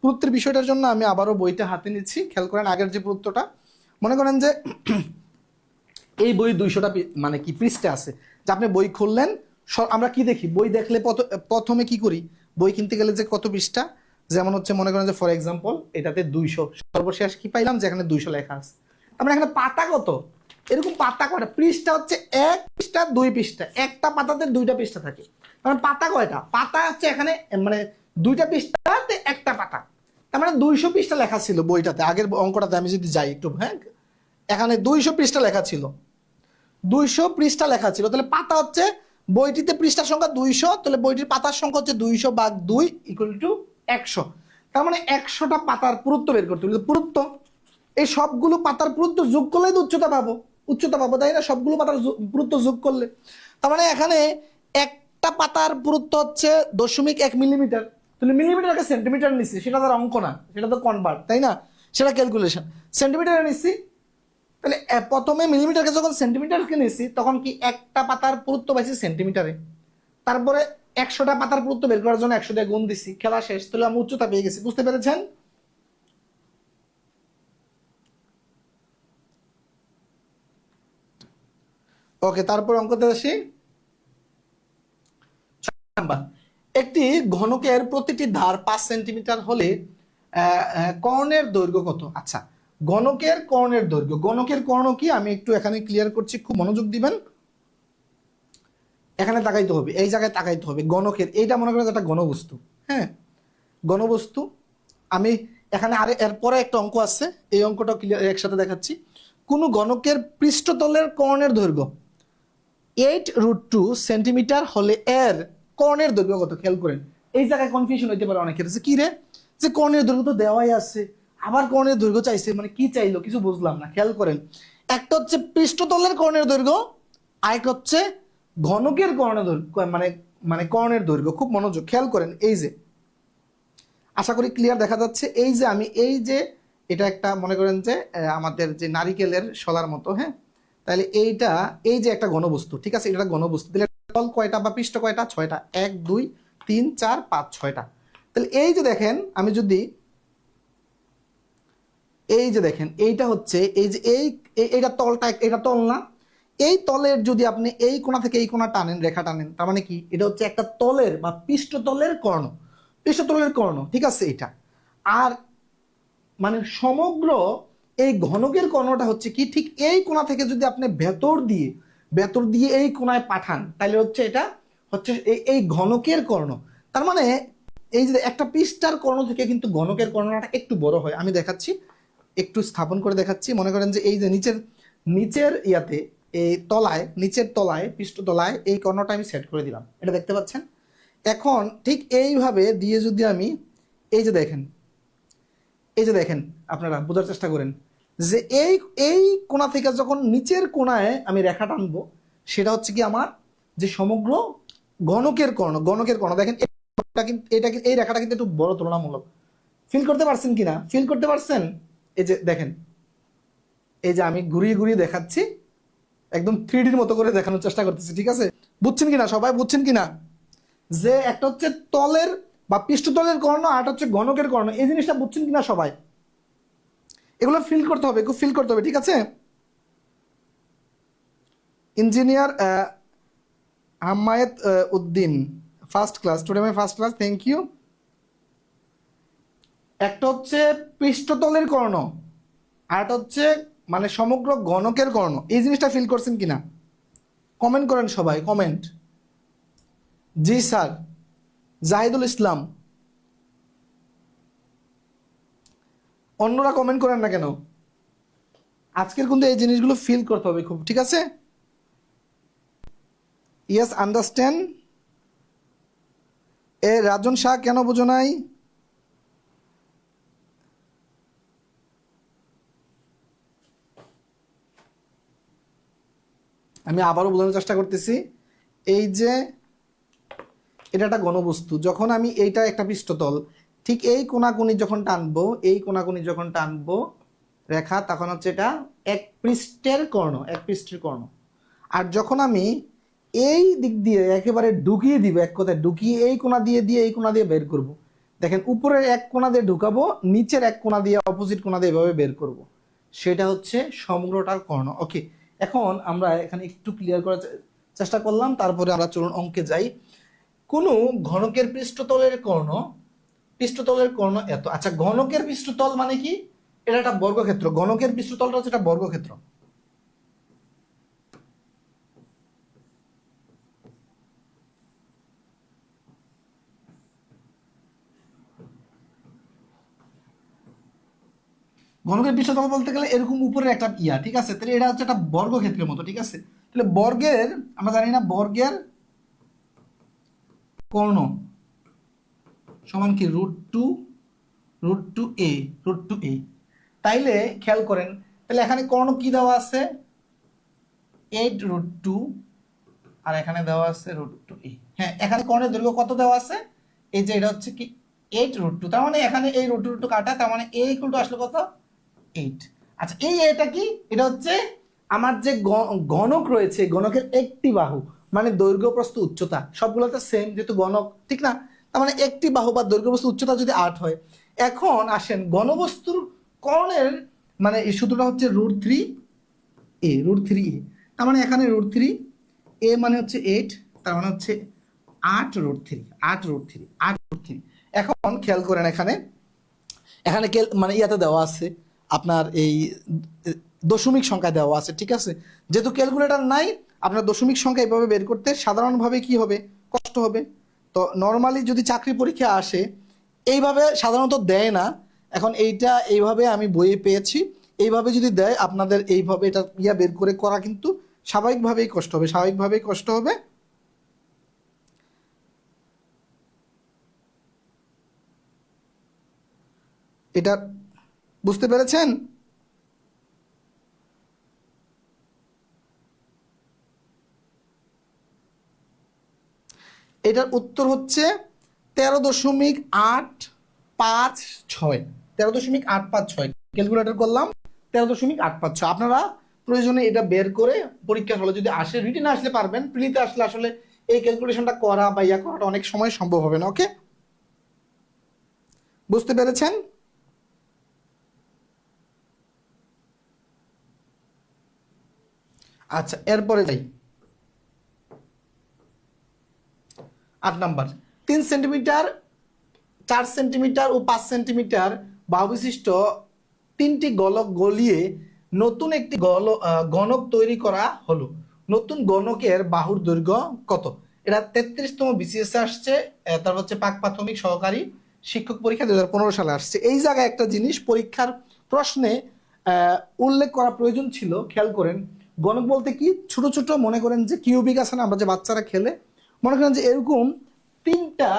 পুরুত্বের বিষয়টার জন্য আমি আবারও বইটা হাতে নিচ্ছি, খেয়াল করেন আগের যে পুরুত্বটা। মনে করেন যে এই বই 200টা মানে কি পৃষ্ঠা আছে, যে আপনি বই খুললেন, আমরা কি দেখি? বই দেখলে প্রথমে কি করি? বই কিনতে গেলে যে কত পৃষ্ঠা, যেমন হচ্ছে মনে করেন যে ফর এক্সাম্পল এটাতে 200, সর্বশেষ কি পাইলাম? যে এখানে 200 লেখা আছে। আমরা এখানে পাতা কত? এরকম পাতা কয়টা? পৃষ্ঠা হচ্ছে 1 পৃষ্ঠা, 2 পৃষ্ঠা, একটা পাতাতে 2টা পৃষ্ঠা থাকে। কারণ পাতা কয়টা? পাতা হচ্ছে এখানে মানে 2টা পৃষ্ঠাতে একটা পাতা, তার মানে 200 পৃষ্ঠা লেখা ছিল বইটাতে। আগের অঙ্কটাতে আমি যদি যাই একটু, হ্যাঁ এখানে 200 পৃষ্ঠা লেখা ছিল, 200 পৃষ্ঠা লেখা ছিল। তাহলে পাতা হচ্ছে, বইটিতে পৃষ্ঠার সংখ্যা 200, তাহলে বইটির পাতার সংখ্যা হচ্ছে 200 ভাগ 2 ইকুয়াল টু 100। তার মানে 100টা পাতার পুরুত্ব বের করতে হবে। পুরুত্ব এই সবগুলো পাতার পুরুত্ব যোগ করলে তো উচ্চতা পাবো, তাই না? সবগুলো পাতার পুরুত্ব যোগ করলে, তার মানে এখানে একটা পাতার পুরুত্ব হচ্ছে 0.1 মিলিমিটার। তাহলে মিলিমিটারকে সেন্টিমিটার নিচ্ছি, সেটা তার অঙ্ক না, সেটা তো কনভার্ট, তাই না? সেটা ক্যালকুলেশন। সেন্টিমিটারে নিচ্ছি, তাহলে প্রথমে মিলিমিটারকে যখন সেন্টিমিটারকে নিয়েছি, তখন কি একটা পাতার পুরুত্ব পাইছি সেন্টিমিটারে, তারপরে 100টা পাতার পুরুত্ব বের করার জন্য 100 দিয়ে গুণ দিছি, খেলা শেষ। তাহলে আমি উচ্চতা পেয়ে গেছি। বুঝতে পেরেছেন? ওকে, তারপর অঙ্কতে আসি। নাম্বার, একটি ঘনকের প্রতিটি ধার 5 সেন্টিমিটার হলে কর্ণের দৈর্ঘ্য কত? আচ্ছা, গণকের কর্ণের দৈর্ঘ্য, গণকের কর্ণ কি আমি একটু এখানে ক্লিয়ার করছি, খুব মনোযোগ দিবেন। এখানে তাকাইতে হবে, এই জায়গায় তাকাইতে হবে। গণকের এইটা মনে করেন একটা ঘনবস্তু, হ্যাঁ ঘনবস্তু। আমি এখানে আরে এরপরে একটা অঙ্ক আছে, এই অঙ্কটা ক্লিয়ার একসাথে দেখাচ্ছি। কোন গণকের পৃষ্ঠতলের কর্ণের দৈর্ঘ্য 8√2 সেন্টিমিটার হলে এর কর্ণের দৈর্ঘ্য কত? খেয়াল করেন, এই জায়গায় কনফিউশন হইতে পারে অনেকের, যে কি রে, যে কর্ণের দৈর্ঘ্য তো দেওয়াই আছে, আবার কর্ণের দৈর্ঘ্য চাইছে, মানে কি চাইলো কিছু বুঝলাম না, খেয়াল করেন। একটা হচ্ছে পৃষ্ঠতলের কর্ণের দৈর্ঘ্য, আরেকটা হচ্ছে ঘনকের কর্ণের দৈর্ঘ্য, মানে মানে কর্ণের দৈর্ঘ্য। খুব মনোযোগ, খেয়াল করেন। এই যে, আশা করি ক্লিয়ার দেখা যাচ্ছে। এই যে আমি এই যে, এটা একটা মনে করেন যে আমাদের যে নারিকেলের শলার মতো, হ্যাঁ, তাহলে এইটা, এই যে একটা ঘনবস্তু, ঠিক আছে, এটা ঘনবস্তু। তাহলে তল কয়টা বা পৃষ্ঠ কয়টা? 6টা। 1 2 3 4 5 6টা। তাহলে এই যে দেখেন, আমি যদি এই যে দেখেন, এইটা হচ্ছে এই যে এইটা তলটা, এটা তল না? এই তলের যদি আপনি এই কোণা থেকে এই কোণা টানেন, রেখা টানেন, তার মানে কি? এটা হচ্ছে একটা তলের বা পৃষ্ঠতলের কর্ণ, পৃষ্ঠতলের কর্ণ, ঠিক আছে এটা। আর মানে সমগ্র এই ঘনকের কর্ণটা হচ্ছে কি, ঠিক এই কোণা থেকে যদি আপনি ভেতর দিয়ে এই কোণায় পাঠান, তাহলে হচ্ছে এটা হচ্ছে এই ঘনকের কর্ণ। তার মানে এই যে একটা পৃষ্ঠার কর্ণ থেকে কিন্তু ঘনকের কর্ণটা একটু বড় হয়। আমি দেখাচ্ছি, একটু স্থাপন করে দেখাচ্ছি। মনে করেন যে এই যে নিচের ইয়াতে, এই তলায়, নিচের তলায়, পৃষ্ঠতলায় এই কর্ণটা আমি সেট করে দিলাম, এটা দেখতে পাচ্ছেন। এখন ঠিক এইভাবে দিয়ে যদি আমি, এই যে দেখেন, এই যে দেখেন, আপনারা বোঝার চেষ্টা করেন যে এই এই কোণা থেকে যখন নিচের কোণায় আমি রেখা টানবো, সেটা হচ্ছে কি আমার যে সমগ্র ঘনকের কর্ণ দেখেন। এটা এই রেখাটা কিন্তু একটু বড় তুলনামূলক। ফিল করতে পারছেন কিনা? ফিল করতে পারছেন? এই যে দেখেন, এই যে আমি ঘুরিয়ে ঘুরিয়ে দেখাচ্ছি, একদম 3Dর মতো করে দেখানোর চেষ্টা করতেছি, ঠিক আছে? বুঝছেন কিনা সবাই? বুঝছেন কিনা যে একটা হচ্ছে তলের বা পৃষ্ঠতলের কর্ণ, আর একটা হচ্ছে ঘনকের কর্ণ। এই জিনিসটা বুঝছেন কিনা সবাই? এগুলো ফিল করতে হবে, খুব ফিল করতে হবে, ঠিক আছে? Engineer হামায়েত Uddin, first class, today my first class, thank you. একটা হচ্ছে পৃষ্ঠতলের কর্ণ, আর একটা হচ্ছে মানে সমগ্র ঘনকের কর্ণ। এই জিনিসটা ফিল করছেন কিনা? কমেন্ট করেন সবাই, কমেন্ট। জি স্যার। জাহিদুল ইসলাম। অন্যরা কমেন্ট করেন না কেন? আজকের কিন্তু এই জিনিসগুলো ফিল করতে হবে খুব, ঠিক আছে? Yes, understand. রাজন শাহ, কেন বোঝো নাই? আমি আবারও বোঝানোর চেষ্টা করতেছি। এই যে এটা একটা ঘনবস্তু, যখন আমি এইটা একটা পৃষ্ঠতল, ঠিক এই কোণাকুনি যখন টানবো, এই কোণাকুনি যখন টানবো রেখা, তখন হচ্ছে এটা এক পৃষ্ঠের কর্ণ, এক পৃষ্ঠের কর্ণ। আর যখন আমি এই দিক দিয়ে একেবারে ঢুকিয়ে দিব, এক কথায় ঢুকিয়ে এই কোণা দিয়ে এই কোণা দিয়ে বের করব, দেখেন উপরের এক কোণা দিয়ে ঢুকাবো, নিচের এক কোণা দিয়ে, অপোজিট কোণা দিয়ে এভাবে বের করব, সেটা হচ্ছে সমগ্রটার কর্ণ। ওকে, এখন আমরা এখানে একটু ক্লিয়ার করার চেষ্টা করলাম, তারপরে আমরা চলুন অঙ্কে যাই। কোনো ঘনকের পৃষ্ঠতলের কর্ণ এত। আচ্ছা, ঘনকের পৃষ্ঠতল মানে কি? এটা একটা বর্গক্ষেত্র। ঘনকের পৃষ্ঠতলটা হচ্ছে একটা বর্গক্ষেত্র। ঘনকের পৃষ্ঠতল বলতে গেলে এরকম উপরের একটা ইয়া, ঠিক আছে? তাহলে এটা হচ্ছে একটা বর্গক্ষেত্রের মতো, ঠিক আছে? তাহলে বর্গের, আমরা জানি না বর্গের কর্ণ সমান কি? √2a। তাইলে খেয়াল করেন, তাহলে এখানে কর্ণ কি দেওয়া আছে? 8√2, আর এখানে দেওয়া আছে √2a। হ্যাঁ, এখানে কর্ণের দৈর্ঘ্য কত দেওয়া আছে? এই যে এটা হচ্ছে কি 8√2, তার মানে এখানে এই √2 কাটা, তার মানে a ইকুয়াল টু আসলে কত? 8। আচ্ছা, এটা কি? এটা হচ্ছে আমার যে গণক রয়েছে, গণকের একটি বাহু, মানে দৈর্ঘ্য প্রস্থ উচ্চতা সবগুলোতে সেম, যেহেতু গণক, ঠিক না? তার মানে একটি বাহু বা দৈর্ঘ্য প্রস্থ উচ্চতা যদি 8 হয়, এখন আসেন ঘনবস্তুর কর্ণের মানে এই সূত্রটা হচ্ছে √3a। তার মানে এখানে √3a মানে হচ্ছে 8, তার মানে হচ্ছে 8√3। এখন খেয়াল করেন, এখানে এখানে মানে ইয়াতে দেওয়া আছে আপনার এই দশমিক সংখ্যা দেওয়া আছে, ঠিক আছে? যেহেতু ক্যালকুলেটর নাই, আপনার দশমিক সংখ্যা এভাবে বের করতে সাধারণভাবে কি হবে? কষ্ট হবে। তো নর্মালি যদি চাকরি পরীক্ষা আসে, এইভাবে সাধারণত দেয় না। এখন এইটা এইভাবে আমি বইয়ে পেয়েছি, এইভাবে যদি দেয় আপনাদের, এইভাবে এটা ইয়া বের করে করা কিন্তু স্বাভাবিকভাবেই কষ্ট হবে। এটা বুঝতে পেরেছেন? এটার উত্তর হচ্ছে 13.856, 13.856। ক্যালকুলেটর করলাম 13.856। আপনারা প্রয়োজনে এটা বের করে পরীক্ষার হলে যদি আসে, রিটেনে আসলে পারবেন, প্রিলিতে আসলে আসলে এই ক্যালকুলেশনটা করা বা ইয়া করাটা অনেক সময় সম্ভব হবে না। ওকে, বুঝতে পেরেছেন? আচ্ছা, এরপরে যাই 8 নাম্বার। 3 সেন্টিমিটার, 4 সেন্টিমিটার ও 5 সেন্টিমিটার বাহু বিশিষ্ট 3টি গোলক গলিয়ে নতুন একটি গণক তৈরি করা হলো। নতুন গণকের বাহুর দৈর্ঘ্য কত? এটা 33তম বিসিএস আসছে। তার হচ্ছে পাক প্রাথমিক সহকারী শিক্ষক পরীক্ষা 2015 সালে আসছে। এই জায়গায় একটা জিনিস পরীক্ষার প্রশ্নে উল্লেখ করা প্রয়োজন ছিল, খেয়াল করেন। গণক বলতে কি? ছোট ছোট, মনে করেন যে কিউবিক আছে না, আমরা যে বাচ্চারা খেলে, মনে করেন যে এরকম 3টা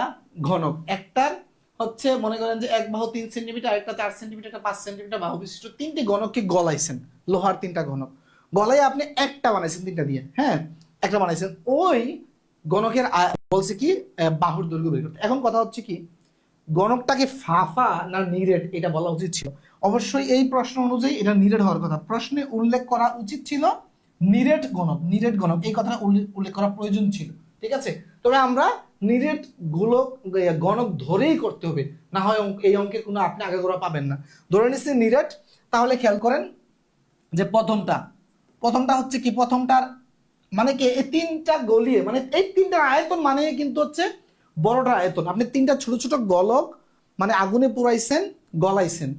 ঘনক, একটার হচ্ছে মনে করেন যে এক বাহু 3 সেন্টিমিটার, একটা 4 সেন্টিমিটার, একটা 5 সেন্টিমিটার বাহু বিশিষ্ট 3টি গণককে গলাইছেন, লোহার 3টা ঘনক গলাই আপনি একটা বানাইছেন 3টা দিয়ে, হ্যাঁ একটা বানাইছেন। ওই গণকের বলছে কি বাহুর দৈর্ঘ্য বের করতে। এখন কথা হচ্ছে কি, গণকটাকে ফাফা না নিরেট এটা বলা উচিত ছিল। অবশ্যই এই প্রশ্ন অনুযায়ী এটা নিরেট হওয়ার কথা। প্রশ্নে উল্লেখ করা উচিত ছিল নিরেট গণক, নিরেট গণক এই কথাটা উল্লেখ করা প্রয়োজন ছিল, ঠিক আছে। তবে আমরা নিরেট গণক ধরেই করতে হবে, না হয় এই অঙ্কের কোনো আপনি আগাগোড়া পাবেন না। ধরে নিচ্ছি নিরেট। তাহলে খেয়াল করেন যে প্রথমটা হচ্ছে কি, প্রথমটার মানে কি, এই 3টা গলিয়ে, মানে এই 3টার আয়তন মানে কিন্তু হচ্ছে বড়টার আয়তন। আপনি 3টা ছোট ছোট গলক মানে আগুনে পুরাইছেন, গলাইছেন,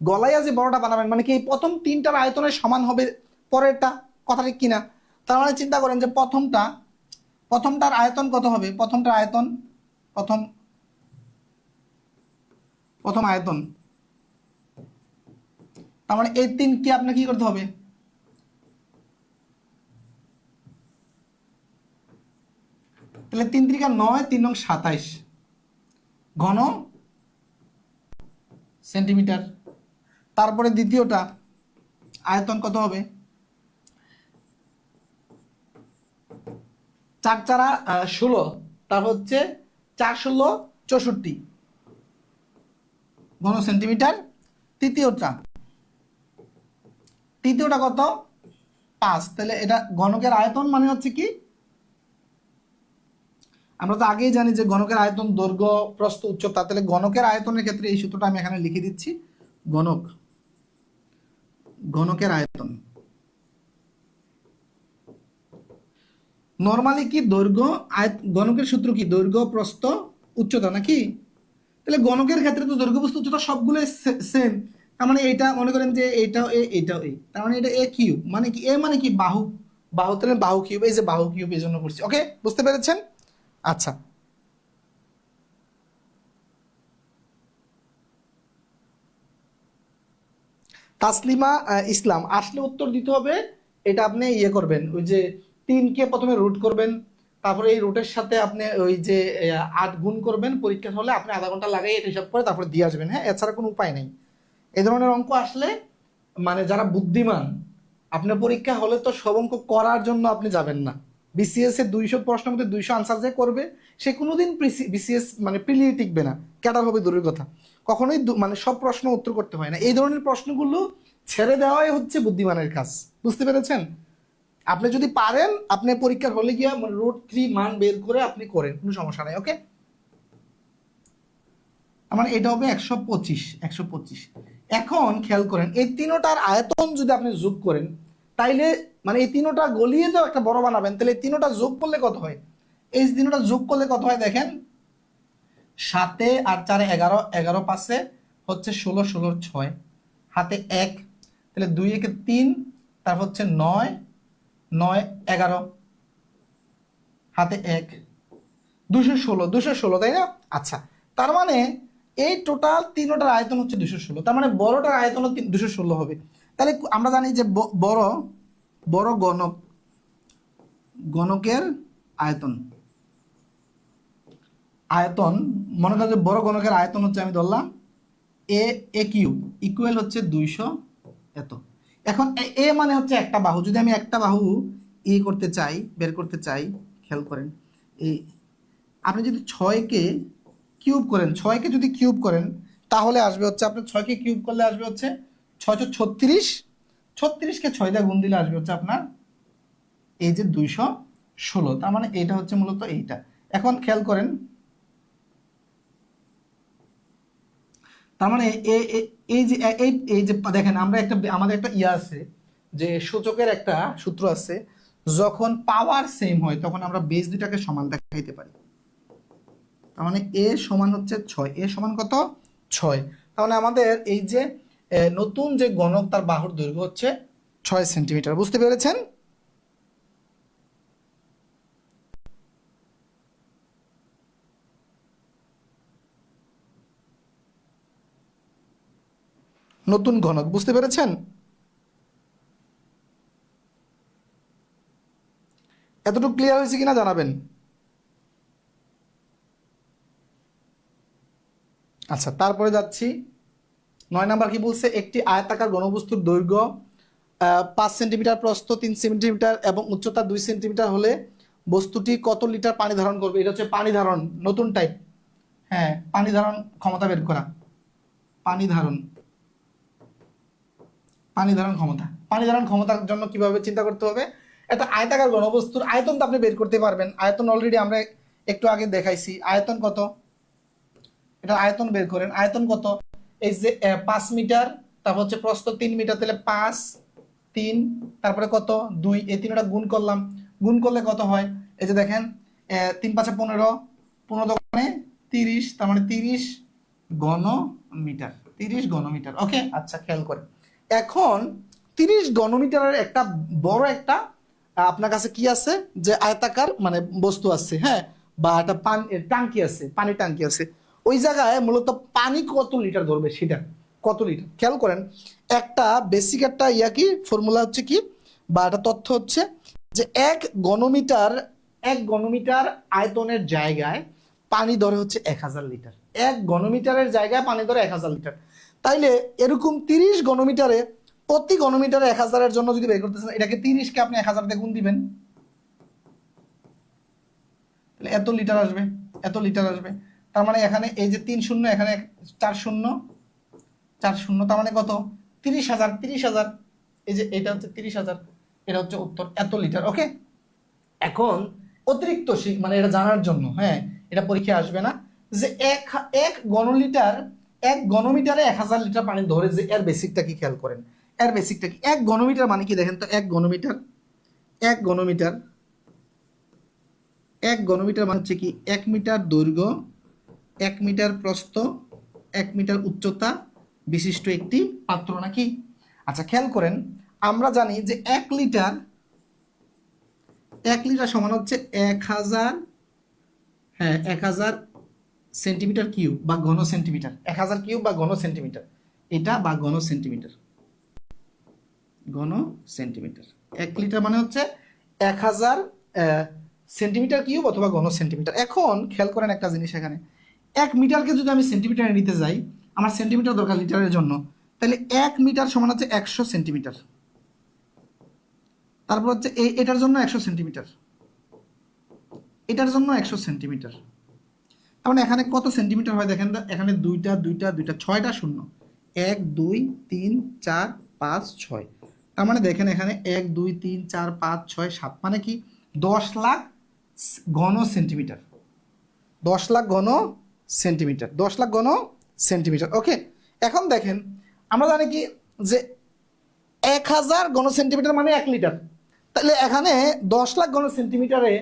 গলাইয়া যে বড়টা বানাবেন, মানে কি এই প্রথম 3টার আয়তনের সমান হবে পরেরটা, কথা ঠিক কিনা? তার মানে চিন্তা করেন যে প্রথমটার আয়তন কত হবে? প্রথমটার আয়তন, প্রথম আয়তন, তার মানে এই 3কে আপনাকে কি করতে হবে? তাহলে 3 × 9, 3 × 27 ঘন সেন্টিমিটার। তারপরে দ্বিতীয়টা আয়তন কত হবে? 4 × 16, তার হচ্ছে 4 × 16 64 ঘন সেন্টিমিটার। তৃতীয়টা কত? 5। তাহলে এটা ঘনকের আয়তন মানে হচ্ছে কি, আমরা তো আগেই জানি যে ঘনকের আয়তন দৈর্ঘ্য প্রস্থ উচ্চতা। তাহলে ঘনকের আয়তনের ক্ষেত্রে এই সূত্রটা আমি এখানে লিখে দিচ্ছি। ঘনকের আয়তন নরমালি কি দৈর্ঘ্য, ঘনকের সূত্র কি? দৈর্ঘ্য প্রস্থ উচ্চতা নাকি? তাহলে ঘনকের ক্ষেত্রে তো দৈর্ঘ্য প্রস্থ উচ্চতা সবগুলো সেম। তার মানে এটা মনে করেন যে এইটাও এ, এইটাও এ, তার মানে এটা এ কিউব, মানে কি এ মানে কি বাহু, তাহলে বাহু কিউব, এই যে বাহু কিউব এই জন্য করছি। ওকে, বুঝতে পেরেছেন? আচ্ছা, তাসলিমা ইসলাম আসলে উত্তর দিতে হবে। এটা আপনি ইয়ে করবেন, ওই যে 3কে প্রথমে রুট করবেন, তারপরে এই রুটের সাথে আপনি ওই যে 8 গুণ করবেন। পরীক্ষা হলে আপনি আধা ঘন্টা লাগাই এটা হিসাব করে তারপরে দিয়ে আসবেন, হ্যাঁ, এছাড়া কোনো উপায় নেই। এই ধরনের অঙ্ক আসলে মানে যারা বুদ্ধিমান, আপনার পরীক্ষা হলে তো সব অঙ্ক করার জন্য আপনি যাবেন না। বিসিএস এর 200 প্রশ্নের মধ্যে 200 আনসার যে করবে সে কোনোদিন বিসিএস মানে প্রিলিয়ে টিকবে না, ক্যাডার হবে দূরের কথা। কখনোই মানে সব প্রশ্ন উত্তর করতে হয় না। এই ধরনের প্রশ্নগুলো ছেড়ে দেওয়াই হচ্ছে বুদ্ধিমানের কাজ, বুঝতে পেরেছেন? আপনি যদি পারেন আপনি পরীক্ষার হলে গিয়া মানে রুট 3 মান বের করে আপনি করেন, কোনো সমস্যা নাই। ওকে, আমার এটা হবে 125। এখন খেয়াল করেন এই তিনোটার আয়তন যদি আপনি যোগ করেন, তাইলে মানে এই তিনোটা গলিয়ে তো একটা বড় বানাবেন, তাহলে এই তিনোটা যোগ করলে কত হয়? এই তিনোটা যোগ করলে কত হয় দেখেন, 7 আর 4 11, 11 5 হচ্ছে 16, 16 6 হাতে 1, তাহলে 2 1 3, তারপর হচ্ছে 9, 9 11 হাতে 1, 216, তাই না? আচ্ছা, তার মানে এই টোটাল তিনোটার আয়তন হচ্ছে 216, তার মানে বড়টার আয়তন 216 হবে। তাহলে আমরা জানি যে বড় বড় গণকের আয়তন, মনে করেন যে বড় গণকের আয়তন হচ্ছে, আমি ধরলাম এ এ কিউব ইকুয়াল হচ্ছে 200 এত। এখন এ মানে হচ্ছে একটা বাহু, যদি আমি একটা বাহু করতে চাই, বের করতে চাই, খেয়াল করেন এই আপনি যদি 6কে কিউব করেন, 6কে যদি কিউব করেন তাহলে আসবে হচ্ছে, আপনার 6কে কিউব করলে আসবে হচ্ছে 636, 36কে 6 দিয়ে গুণ দিলে আসবে হচ্ছে আপনার এই যে 216। তার মানে এটা হচ্ছে মূলত এইটা। এখন খেয়াল করেন, তার মানে এই যে এই যে দেখেন, আমরা একটা আমাদের একটা ইয়ে আছে যে সূচকের একটা সূত্র আছে, যখন পাওয়ার সেম হয় তখন আমরা বেস দুটাকে সমান দেখাইতে পারি। তার মানে এ সমান হচ্ছে 6, এ সমান কত 6। তাহলে আমাদের এই যে নতুন যে গণক তার বাহুর দৈর্ঘ্য হচ্ছে 6 সেন্টিমিটার। বুঝতে পেরেছেন? নতুন ঘনক বুঝতে পেরেছেন? এতটুকু ক্লিয়ার হয়েছে কিনা জানাবেন। আচ্ছা, তারপরে যাচ্ছি 9 নাম্বার কি বলছে, একটি আয়তাকার ঘনবস্তুর দৈর্ঘ্য 5 সেন্টিমিটার, প্রস্থ 3 সেন্টিমিটার এবং উচ্চতা 2 সেন্টিমিটার হলে বস্তুটি কত লিটার পানি ধারণ করবে? এটা হচ্ছে পানি ধারণ, নতুন টাইপ। হ্যাঁ, পানি ধারণ ক্ষমতা বের করা। পানি ধারণ, পানি ধারণ ক্ষমতা। পানি ধারণ ক্ষমতার জন্য কিভাবে চিন্তা করতে হবে, একটা আয়তাকার ঘনবস্তুর আয়তন তো আপনি বের করতে পারবেন। আয়তন অলরেডি আমরা একটু আগে দেখাইছি। আয়তন কত, এটা আয়তন বের করেন। আয়তন কত, এই যে 5 মিটার, তারপর হচ্ছে প্রস্থ 3 মিটার, তাহলে 5 3, তারপরে কত 2, এই তিনটা গুণ করলাম, গুণ করলে কত হয়, এই যে দেখেন 3 5 15, 15 দোকানে 30, তার মানে 30 ঘন মিটার, 30 ঘন মিটার। ওকে, আচ্ছা খেয়াল করেন, এখন 30 ঘনমিটারের একটা বড় একটা আপনার কাছে কি আছে, যে আয়তাকার মানে বস্তু আছে, হ্যাঁ, বা একটা পানি টাঙ্কি আছে, পানি টাঙ্কি আছে। ওই জায়গায় মূলত পানি কত লিটার ধরবে সেটা, কত লিটার। খেয়াল করেন, একটা বেসিক একটা ইয়া কি ফর্মুলা হচ্ছে কি, বা একটা তথ্য হচ্ছে যে এক ঘনমিটার আয়তনের জায়গায় পানি ধরে হচ্ছে 1000 লিটার। 1 ঘনমিটারের জায়গায় পানি ধরে 1000 লিটার। তাইলে এরকম 30 ঘনমিটারে, প্রতি ঘনমিটারে 1000-এর জন্য যদি বের করতেছেন, এটাকে 30কে আপনি 1000 দিয়ে গুণ দিবেন, তাহলে এত লিটার আসবে, এত লিটার আসবে। তার মানে এখানে এই যে 3 শূন্য, এখানে 4 শূন্য, 4 শূন্য, তার মানে কত 30,000, 30,000। এই যে এটা হচ্ছে 30,000, এটা হচ্ছে উত্তর, এত লিটার। ওকে, এখন অতিরিক্ত মানে এটা জানার জন্য, হ্যাঁ, এটা পরীক্ষায় আসবে না, যে এক ঘনলিটার, 1 ঘনমিটারে 1000 লিটার পানি ধরে, যে এর বেসিকটা কি খেয়াল করেন, এর বেসিকটা কি। 1 ঘনমিটার মানে কি দেখেন তো, 1 ঘনমিটার, 1 ঘনমিটার, 1 ঘনমিটার মানে হচ্ছে কি 1 মিটার দৈর্ঘ্য, 1 মিটার প্রস্থ, 1 মিটার উচ্চতা বিশিষ্ট একটি পাত্র, নাকি? আচ্ছা খেয়াল করেন, আমরা জানি যে 1 লিটার, 1 লিটার সমান হচ্ছে 1000, হ্যাঁ 1000 সেন্টিমিটার কিউব বা ঘন সেন্টিমিটার, 1000 কিউব বা ঘন সেন্টিমিটার, এটা বা ঘন সেন্টিমিটার, ঘন সেন্টিমিটার। 1 লিটার মানে হচ্ছে 1000 সেন্টিমিটার কিউব অথবা ঘন সেন্টিমিটার। এখন খেয়াল করেন একটা জিনিস, এখানে 1 মিটারকে যদি আমি সেন্টিমিটারে নিতে যাই, আমার সেন্টিমিটার দরকার লিটারের জন্য, তাহলে 1 মিটার সমান হচ্ছে 100 সেন্টিমিটার। তারপর হচ্ছে এটার জন্য 100 সেন্টিমিটার, এটার জন্য 100 সেন্টিমিটার। তার মানে এখানে কত সেন্টিমিটার হয় দেখেন তো, এখানে দুইটা দুইটা দুইটা, 6টা শূন্য, 1 2 3 4 5 6। তার মানে দেখেন এখানে 1 2 3 4 5 6 7, মানে কি 10 লাখ ঘন সেন্টিমিটার, 10 লাখ ঘন সেন্টিমিটার, 10 লাখ ঘন সেন্টিমিটার। ওকে, এখন দেখেন, আমরা জানি কি যে 1000 ঘন সেন্টিমিটার মানে 1 লিটার। তাহলে এখানে 10 লাখ ঘন সেন্টিমিটারে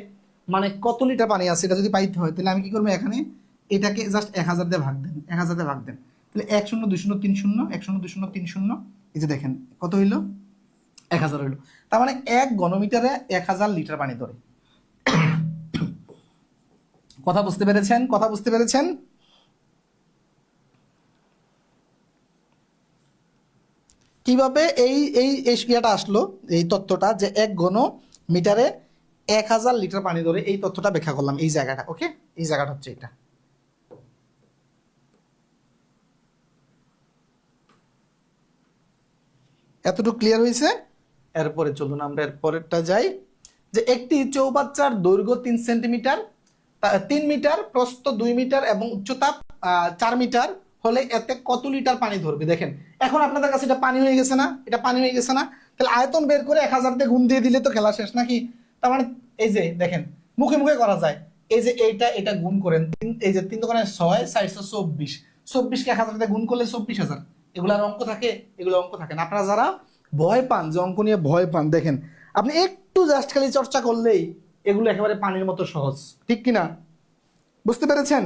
মানে কত লিটার পানি আছে, এটা যদি পাইতে হয়, তাহলে আমি কি করবো, এখানে এটাকে জাস্ট 1000 দিয়ে ভাগ দেন, 1000 দিয়ে ভাগ দেন, তাহলে 1 0 2 0 3 0, 1 0 2 0 3 0, এই যে দেখেন কত হইলো, 1000 হইলো। তার মানে 1 ঘনমিটারে 1000 লিটার পানি ধরে। কথা বুঝতে পেরেছেন, কথা বুঝতে পেরেছেন? কিভাবে এই এই এই ইয়েটা আসলো, এই তথ্যটা যে 1 ঘনমিটারে 1000 লিটার পানি ধরে, এই তথ্যটা ব্যাখ্যা করলাম এই জায়গাটা। ওকে, এই জায়গাটা হচ্ছে এটা। এতটুকু ক্লিয়ার হয়েছে? এরপরে চলুন আমরা এর পরেরটা যাই, যে একটি চৌবাচ্চার দৈর্ঘ্য 3 সেন্টিমিটার, 3 মিটার, প্রস্থ 2 মিটার এবং উচ্চতা 4 মিটার হলে এতে কত লিটার পানি ধরবে? দেখেন এখন আপনাদের কাছে এটা পানি হয়ে গেছে না, এটা পানি হয়ে গেছে না, তাহলে আয়তন বের করে 1000 দিয়ে গুণ দিয়ে দিলে তো খেলা শেষ নাকি? তার মানে এই যে দেখেন মুখে মুখে করা যায়, এই যে এটা গুণ করেন, এই যে 3 দোকানে 6, 424, 24 কে 1000 দিয়ে গুণ করলে 24,000। এগুলার অঙ্ক থাকে? এগুলো অঙ্ক থাকে না। আপনারা যারা ভয় পান, যে অঙ্ক নিয়ে ভয় পান, দেখেন আপনি একটু জাস্ট খালি চর্চা করলেই এগুলো একেবারে পানির মতো সহজ, ঠিক কিনা? বুঝতে পেরেছেন?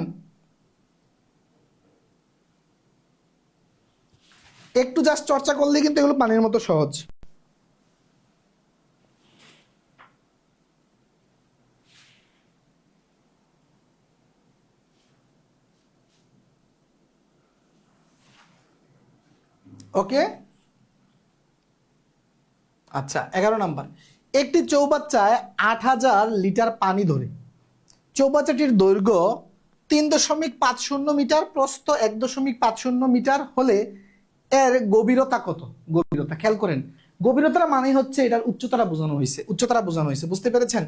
একটু জাস্ট চর্চা করলেই কিন্তু এগুলো পানির মতো সহজ। ওকে, আচ্ছা 11 নাম্বার, একটি চৌবাচ্চায় 8000 লিটার পানি ধরে। চৌবাচ্চাটির দৈর্ঘ্য 3.50 মিটার, প্রস্থ 1.50 মিটার হলে এর গভীরতা কত? গভীরতা খেয়াল করেন, গভীরতার মানে হচ্ছে এটার উচ্চতাটা বোঝানো হয়েছে, উচ্চতাটা বোঝানো হয়েছে, বুঝতে পেরেছেন?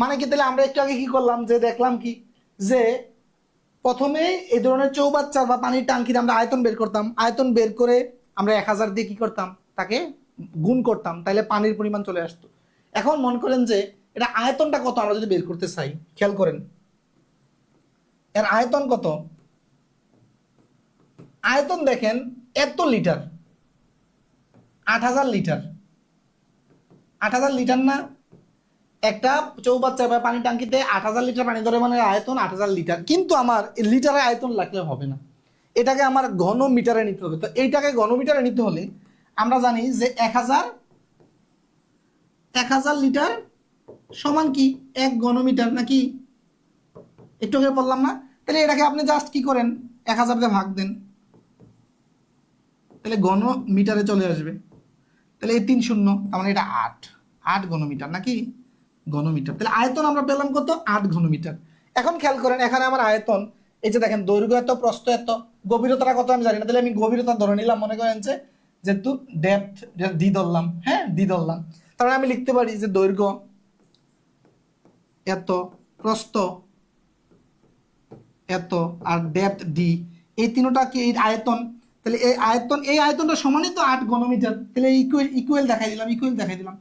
মানে কি, তাহলে আমরা একটু আগে কি করলাম, যে দেখলাম কি, যে প্রথমে এই ধরনের চৌবাচ্চা বা পানির টাঙ্কির আমরা আয়তন বের করতাম, আয়তন বের করে আমরা 1000 দিয়ে কি করতাম, তাকে গুণ করতাম, তাহলে পানির পরিমাণ চলে আসতো। এখন মনে করেন যে এটা আয়তনটা কত আমরা যদি বের করতে চাই, খেয়াল করেন এর আয়তন কত। আয়তন দেখেন এত লিটার, 8000 লিটার, 8000 লিটার না? একটা চৌবাচ্চা বা পানি টাঙ্কিতে 8000 লিটার পানি ধরে, মানে আয়তন 8000 লিটার। কিন্তু আমার লিটারে আয়তন লাগলে হবে না, এটাকে আমার ঘন মিটারে নিতে হবে। তো এইটাকে ঘন মিটারে নিতে হলে আমরা জানি যে 1000 লিটার সমান কি 1 ঘন মিটার, নাকি? একটু আগে বললাম না? তাহলে এটাকে আপনি জাস্ট কি করেন, 1000 দিয়ে ভাগ দেন, তাহলে ঘন মিটারে চলে আসবে। তাহলে এই 3 শূন্য, তার মানে এটা 8 ঘনমিটার, নাকি? ঘনমিটার। তাহলে আয়তন আমরা পেলাম কত? 8 ঘনমিটার। এখন খেয়াল করেন এখানে আমার আয়তন, এই যে দেখেন দৈর্ঘ্য এত, প্রস্থ এত, গভীরতাটা কত আমি জানি না, তাহলে আমি গভীরতা ধরে নিলাম, মনে করেন যে যেহেতু ডেপথ ডি ধরলাম, হ্যাঁ ডি ধরলাম, তাহলে আমি লিখতে পারি যে দৈর্ঘ্য এত, প্রস্থ এত, আর ডেপথ ডি, এই তিনটা কি এই আয়তন, তাহলে এই আয়তনটা সমানই তো 8 ঘনমিটার। তাহলে ইকুয়াল দেখাই দিলাম,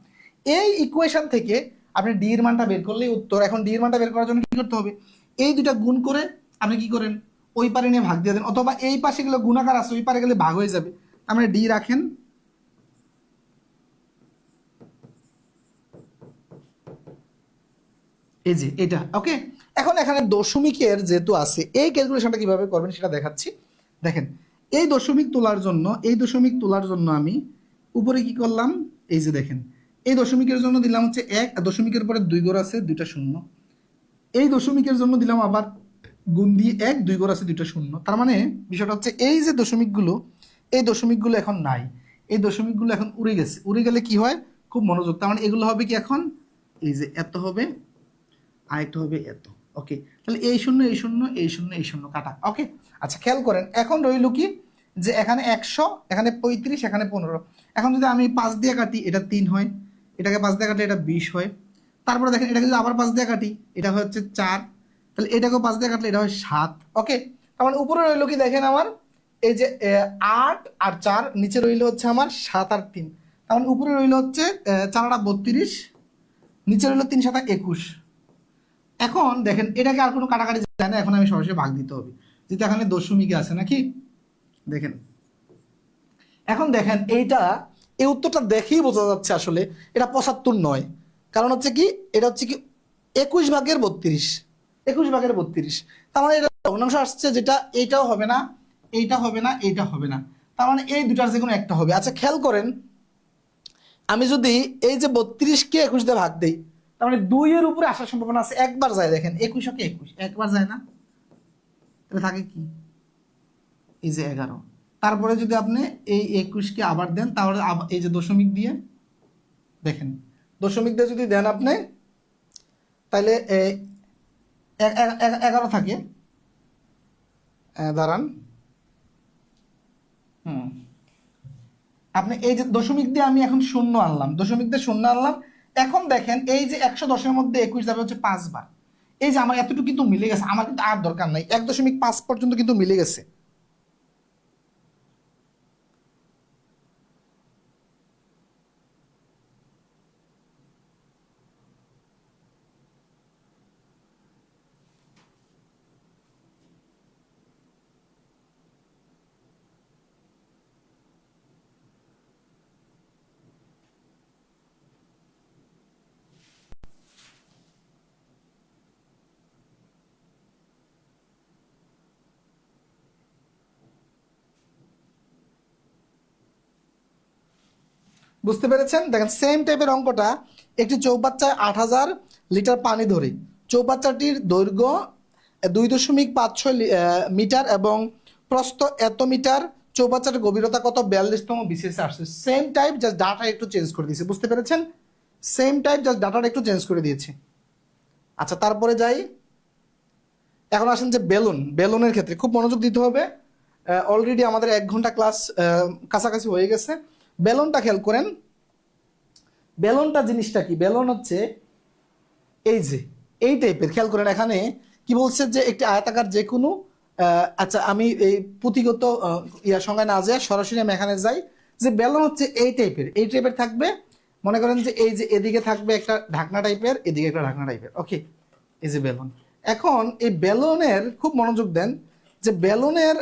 এই ইকুয়েশন থেকে আপনি ডি এর মানটা বের করলেই উত্তর। এখন ডি এর মানটা বের করার জন্য কি করতে হবে, এই দুটা গুণ করে আপনি কি করেন, ওই পারে নিয়ে ভাগ দিয়ে দেন, অথবা এই পাশে গেলে গুণাকার আছে, ওই পারে গেলে ভাগ হয়ে যাবে। আপনি ডি রাখেন, এই যে এটা ওকে। এখন এখানে দশমিকের যেহেতু আছে, এই ক্যালকুলেশনটা কিভাবে করবেন সেটা দেখাচ্ছি। দেখেন এই দশমিক তোলার জন্য আমি উপরে কি করলাম, এই যে দেখেন এই দশমিকের জন্য দিলাম হচ্ছে 1, দশমিকের পরে 2 ঘর আছে 2টা শূন্য, এই দশমিকের জন্য দিলাম আবার গুণ দিয়ে 1, 2 ঘর আছে 2টা শূন্য। তার মানে বিষয়টা হচ্ছে এই যে এই দশমিকগুলো এখন নাই, এই দশমিকগুলো এখন উড়ে গেছে। উড়ে গেলে কি হয়, খুব মনোযোগ, তার মানে এগুলো হবে কি এখন, এই যে এত হবে, আরেকটা হবে এত। ওকে, তাহলে এই শূন্য এই শূন্য এই শূন্য এই শূন্য কাটা। ওকে, আচ্ছা খেয়াল করেন এখন রইল কি, যে এখানে 100, এখানে 35, এখানে 15। এখন যদি আমি 5 দিয়ে কাটি, এটা 3 হয়, এটাকে 5 দিয়ে কাটলে এটা 20 হয়। তারপরে দেখেন এটাকে যদি আবার 5 দিয়ে কাটি, এটা হচ্ছে 4, তাহলে এটাকেও 5 দিয়ে কাটলে এটা হয় 7। ওকে, তার মানে উপরে রইল কি দেখেন আমার, এই যে 8 আর 4, নিচে রইল হচ্ছে আমার 7 আর 3। তার মানে উপরে রইল হচ্ছে 4 আর 32, নিচে রইল 3 7 21। এখন দেখেন এটাকে আর কোনো কাটাকাটি যায় না, এখন আমি সরাসরি ভাগ দিতে হবে, যেহেতু এখানে দশমিকে আছে নাকি। দেখেন এখন দেখেন এই উত্তরটা দেখেই বোঝা যাচ্ছে আসলে এটা 75 নয়, কারণ হচ্ছে কি, এটা হচ্ছে কি 21 ভাগের 32, 21 ভাগের 32। তার মানে এটা ভগ্নাংশ আসছে, যেটা এইটাও হবে না, এইটা হবে না, এইটা হবে না, তার মানে এই দুটার যে কোনো একটা হবে। আচ্ছা খেয়াল করেন আমি যদি এই যে 32কে 21 দিয়ে ভাগ দেই, তার মানে 2 এর উপরে আসার সম্ভাবনা আছে, একবার যায়, দেখেন 21 কে 21 একবার যায় না, তাহলে থাকে কি, এই যে 11। তারপরে যদি আপনি এই 21কে আবার দেন, তাহলে এই যে দশমিক দিয়ে দেখেন, দশমিক দিয়ে যদি দেন আপনি, তাহলে 11 থাকে, দাঁড়ান, আপনি এই যে দশমিক দিয়ে আমি এখন শূন্য আনলাম, দশমিক দিয়ে শূন্য আনলাম। এখন দেখেন এই যে 110-এর মধ্যে 21 যাবে হচ্ছে 5 বার। এই যে আমার এতটুকু কিন্তু মিলে গেছে, আমার কিন্তু আর দরকার নাই, 1.5 পর্যন্ত কিন্তু মিলে গেছে। বুঝতে পেরেছেন? দেখেন সেম টাইপের অঙ্কটা, একটি চৌবাচ্চায় 8,000 লিটার পানি ধরে, চৌবাচ্চাটির দৈর্ঘ্য 2.56 মিটার এবং প্রস্থ এত মিটার, চৌবাচ্চার গভীরতা কত, 42তম বিসিএসে আসছে। সেম টাইপ, জাস্ট ডাটা একটু চেঞ্জ করে দিয়েছে। বুঝতে পেরেছেন? সেম টাইপ, জাস্ট ডাটাটা একটু চেঞ্জ করে দিয়েছি। আচ্ছা, তারপরে যাই। এখন আসেন যে বেলুনের ক্ষেত্রে খুব মনোযোগ দিতে হবে। অলরেডি আমাদের 1 ঘন্টা ক্লাস কাছাকাছি হয়ে গেছে। বেলুনটা খেয়াল করেন। বেলুনটা জিনিসটা কি? বেলুন হচ্ছে এই যে এই টাইপের, খেয়াল করেন এখানে কি বলছে যে একটি আয়তাকার যে কোনো, আচ্ছা আমি এই পুঁথিগত সংজ্ঞায় না যাই, সরাসরি আমি এখানে যাই যে বেলুন হচ্ছে এই টাইপের, এই টাইপের থাকবে। মনে করেন যে এই যে এদিকে থাকবে একটা ঢাকনা টাইপের, এদিকে একটা ঢাকনা টাইপের। ওকে, এই যে বেলুন। এখন এই বেলুনের খুব মনোযোগ দেন যে বেলুনের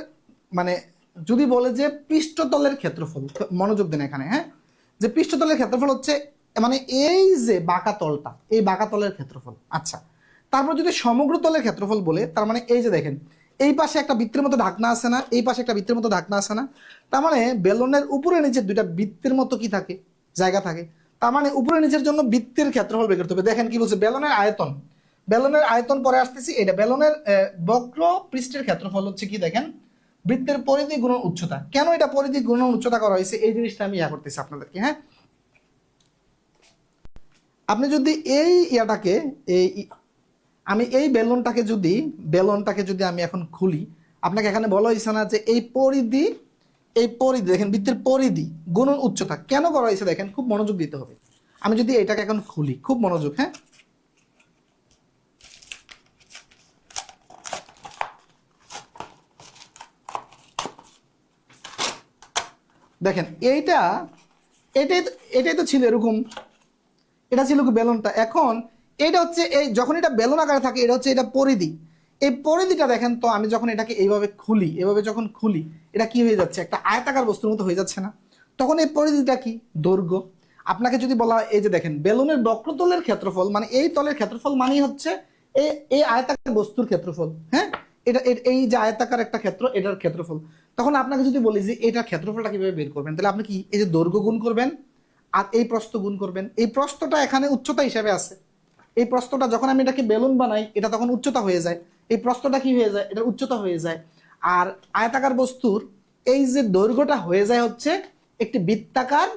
মানে যদি বলে যে পৃষ্ঠতলের ক্ষেত্রফল, মনোযোগ দেন এখানে, হ্যাঁ, যে পৃষ্ঠতলের ক্ষেত্রফল হচ্ছে মানে এই যে বাঁকা তলটা, এই বাঁকা তলের ক্ষেত্রফল। আচ্ছা, তারপর যদি সমগ্র তলের ক্ষেত্রফল বলে, তার মানে এই যে দেখেন এই পাশে একটা বৃত্তের মতো ঢাকনা আছে না, এই পাশে একটা বৃত্তের মতো ঢাকনা আছে না, তার মানে বেলুনের উপরে নিচে দুইটা বৃত্তের মতো কি থাকে, জায়গা থাকে। তার মানে উপরে নিচের জন্য বৃত্তের ক্ষেত্রফল বের করতে হবে। দেখেন কি বলছে, বেলুনের আয়তন, বেলুনের আয়তন পরে আসতেছি। এটা বেলুনের বক্র পৃষ্ঠের ক্ষেত্রফল হচ্ছে কি, দেখেন বৃত্তের পরিধি গুণন উচ্চতা। কেন এটা পরিধি গুণন উচ্চতা করা হয়েছে, এই জিনিসটা আমি করতেছি আপনাদেরকে। হ্যাঁ, আপনি যদি এই ইয়াটাকে এই আমি এই বেলুনটাকে যদি আমি এখন খুলি, আপনাকে এখানে বলা হয়েছে না যে এই পরিধি, এই পরিধি দেখেন বৃত্তের পরিধি গুণন উচ্চতা কেন করা হয়েছে, দেখেন খুব মনোযোগ দিতে হবে। আমি যদি এটাকে এখন খুলি, খুব মনোযোগ, হ্যাঁ, দেখেন এটাই এটাই তো ছিল এরকম, এটা ছিল কি বেলুনটা। এখন এটা হচ্ছে এই যখন এটা বেলুন আকারে থাকে, এটা হচ্ছে এটা পরিধি। এই পরিধিটা দেখেন তো, আমি যখন এটাকে এইভাবে খুলি, এভাবে যখন খুলি, এটা কি হয়ে যাচ্ছে, একটা আয়তাকার বস্তুর মতো হয়ে যাচ্ছে না? তখন এই পরিধিটা কি, দৈর্ঘ্য। আপনাকে যদি বলা হয় এই যে দেখেন বেলুনের বক্রতলের ক্ষেত্রফল, মানে এই তলের ক্ষেত্রফল মানেই হচ্ছে এই এই আয়তাকার বস্তুর ক্ষেত্রফল। হ্যাঁ, এটা এই যে আয়তাকার একটা ক্ষেত্র, এটার ক্ষেত্রফল। তখন আপনাকে যদি বলি যে এটার ক্ষেত্রফলটা কিভাবে বের করবেন, তাহলে আপনি কি এই যে দৈর্ঘ্য গুণ করবেন আর এই প্রস্থ গুণ করবেন। এই প্রস্থটা এখানে উচ্চতা হিসাবে আছে, এই প্রস্থটা যখন আমি এটাকে বেলুন বানাই, এটা তখন উচ্চতা হয়ে যায়, এই প্রস্থটা কি হয়ে যায়, এটা উচ্চতা হয়ে যায়। আর আয়তাকার বস্তুর এই যে দৈর্ঘ্যটা হয়ে যায় হচ্ছে একটি বৃত্তাকার,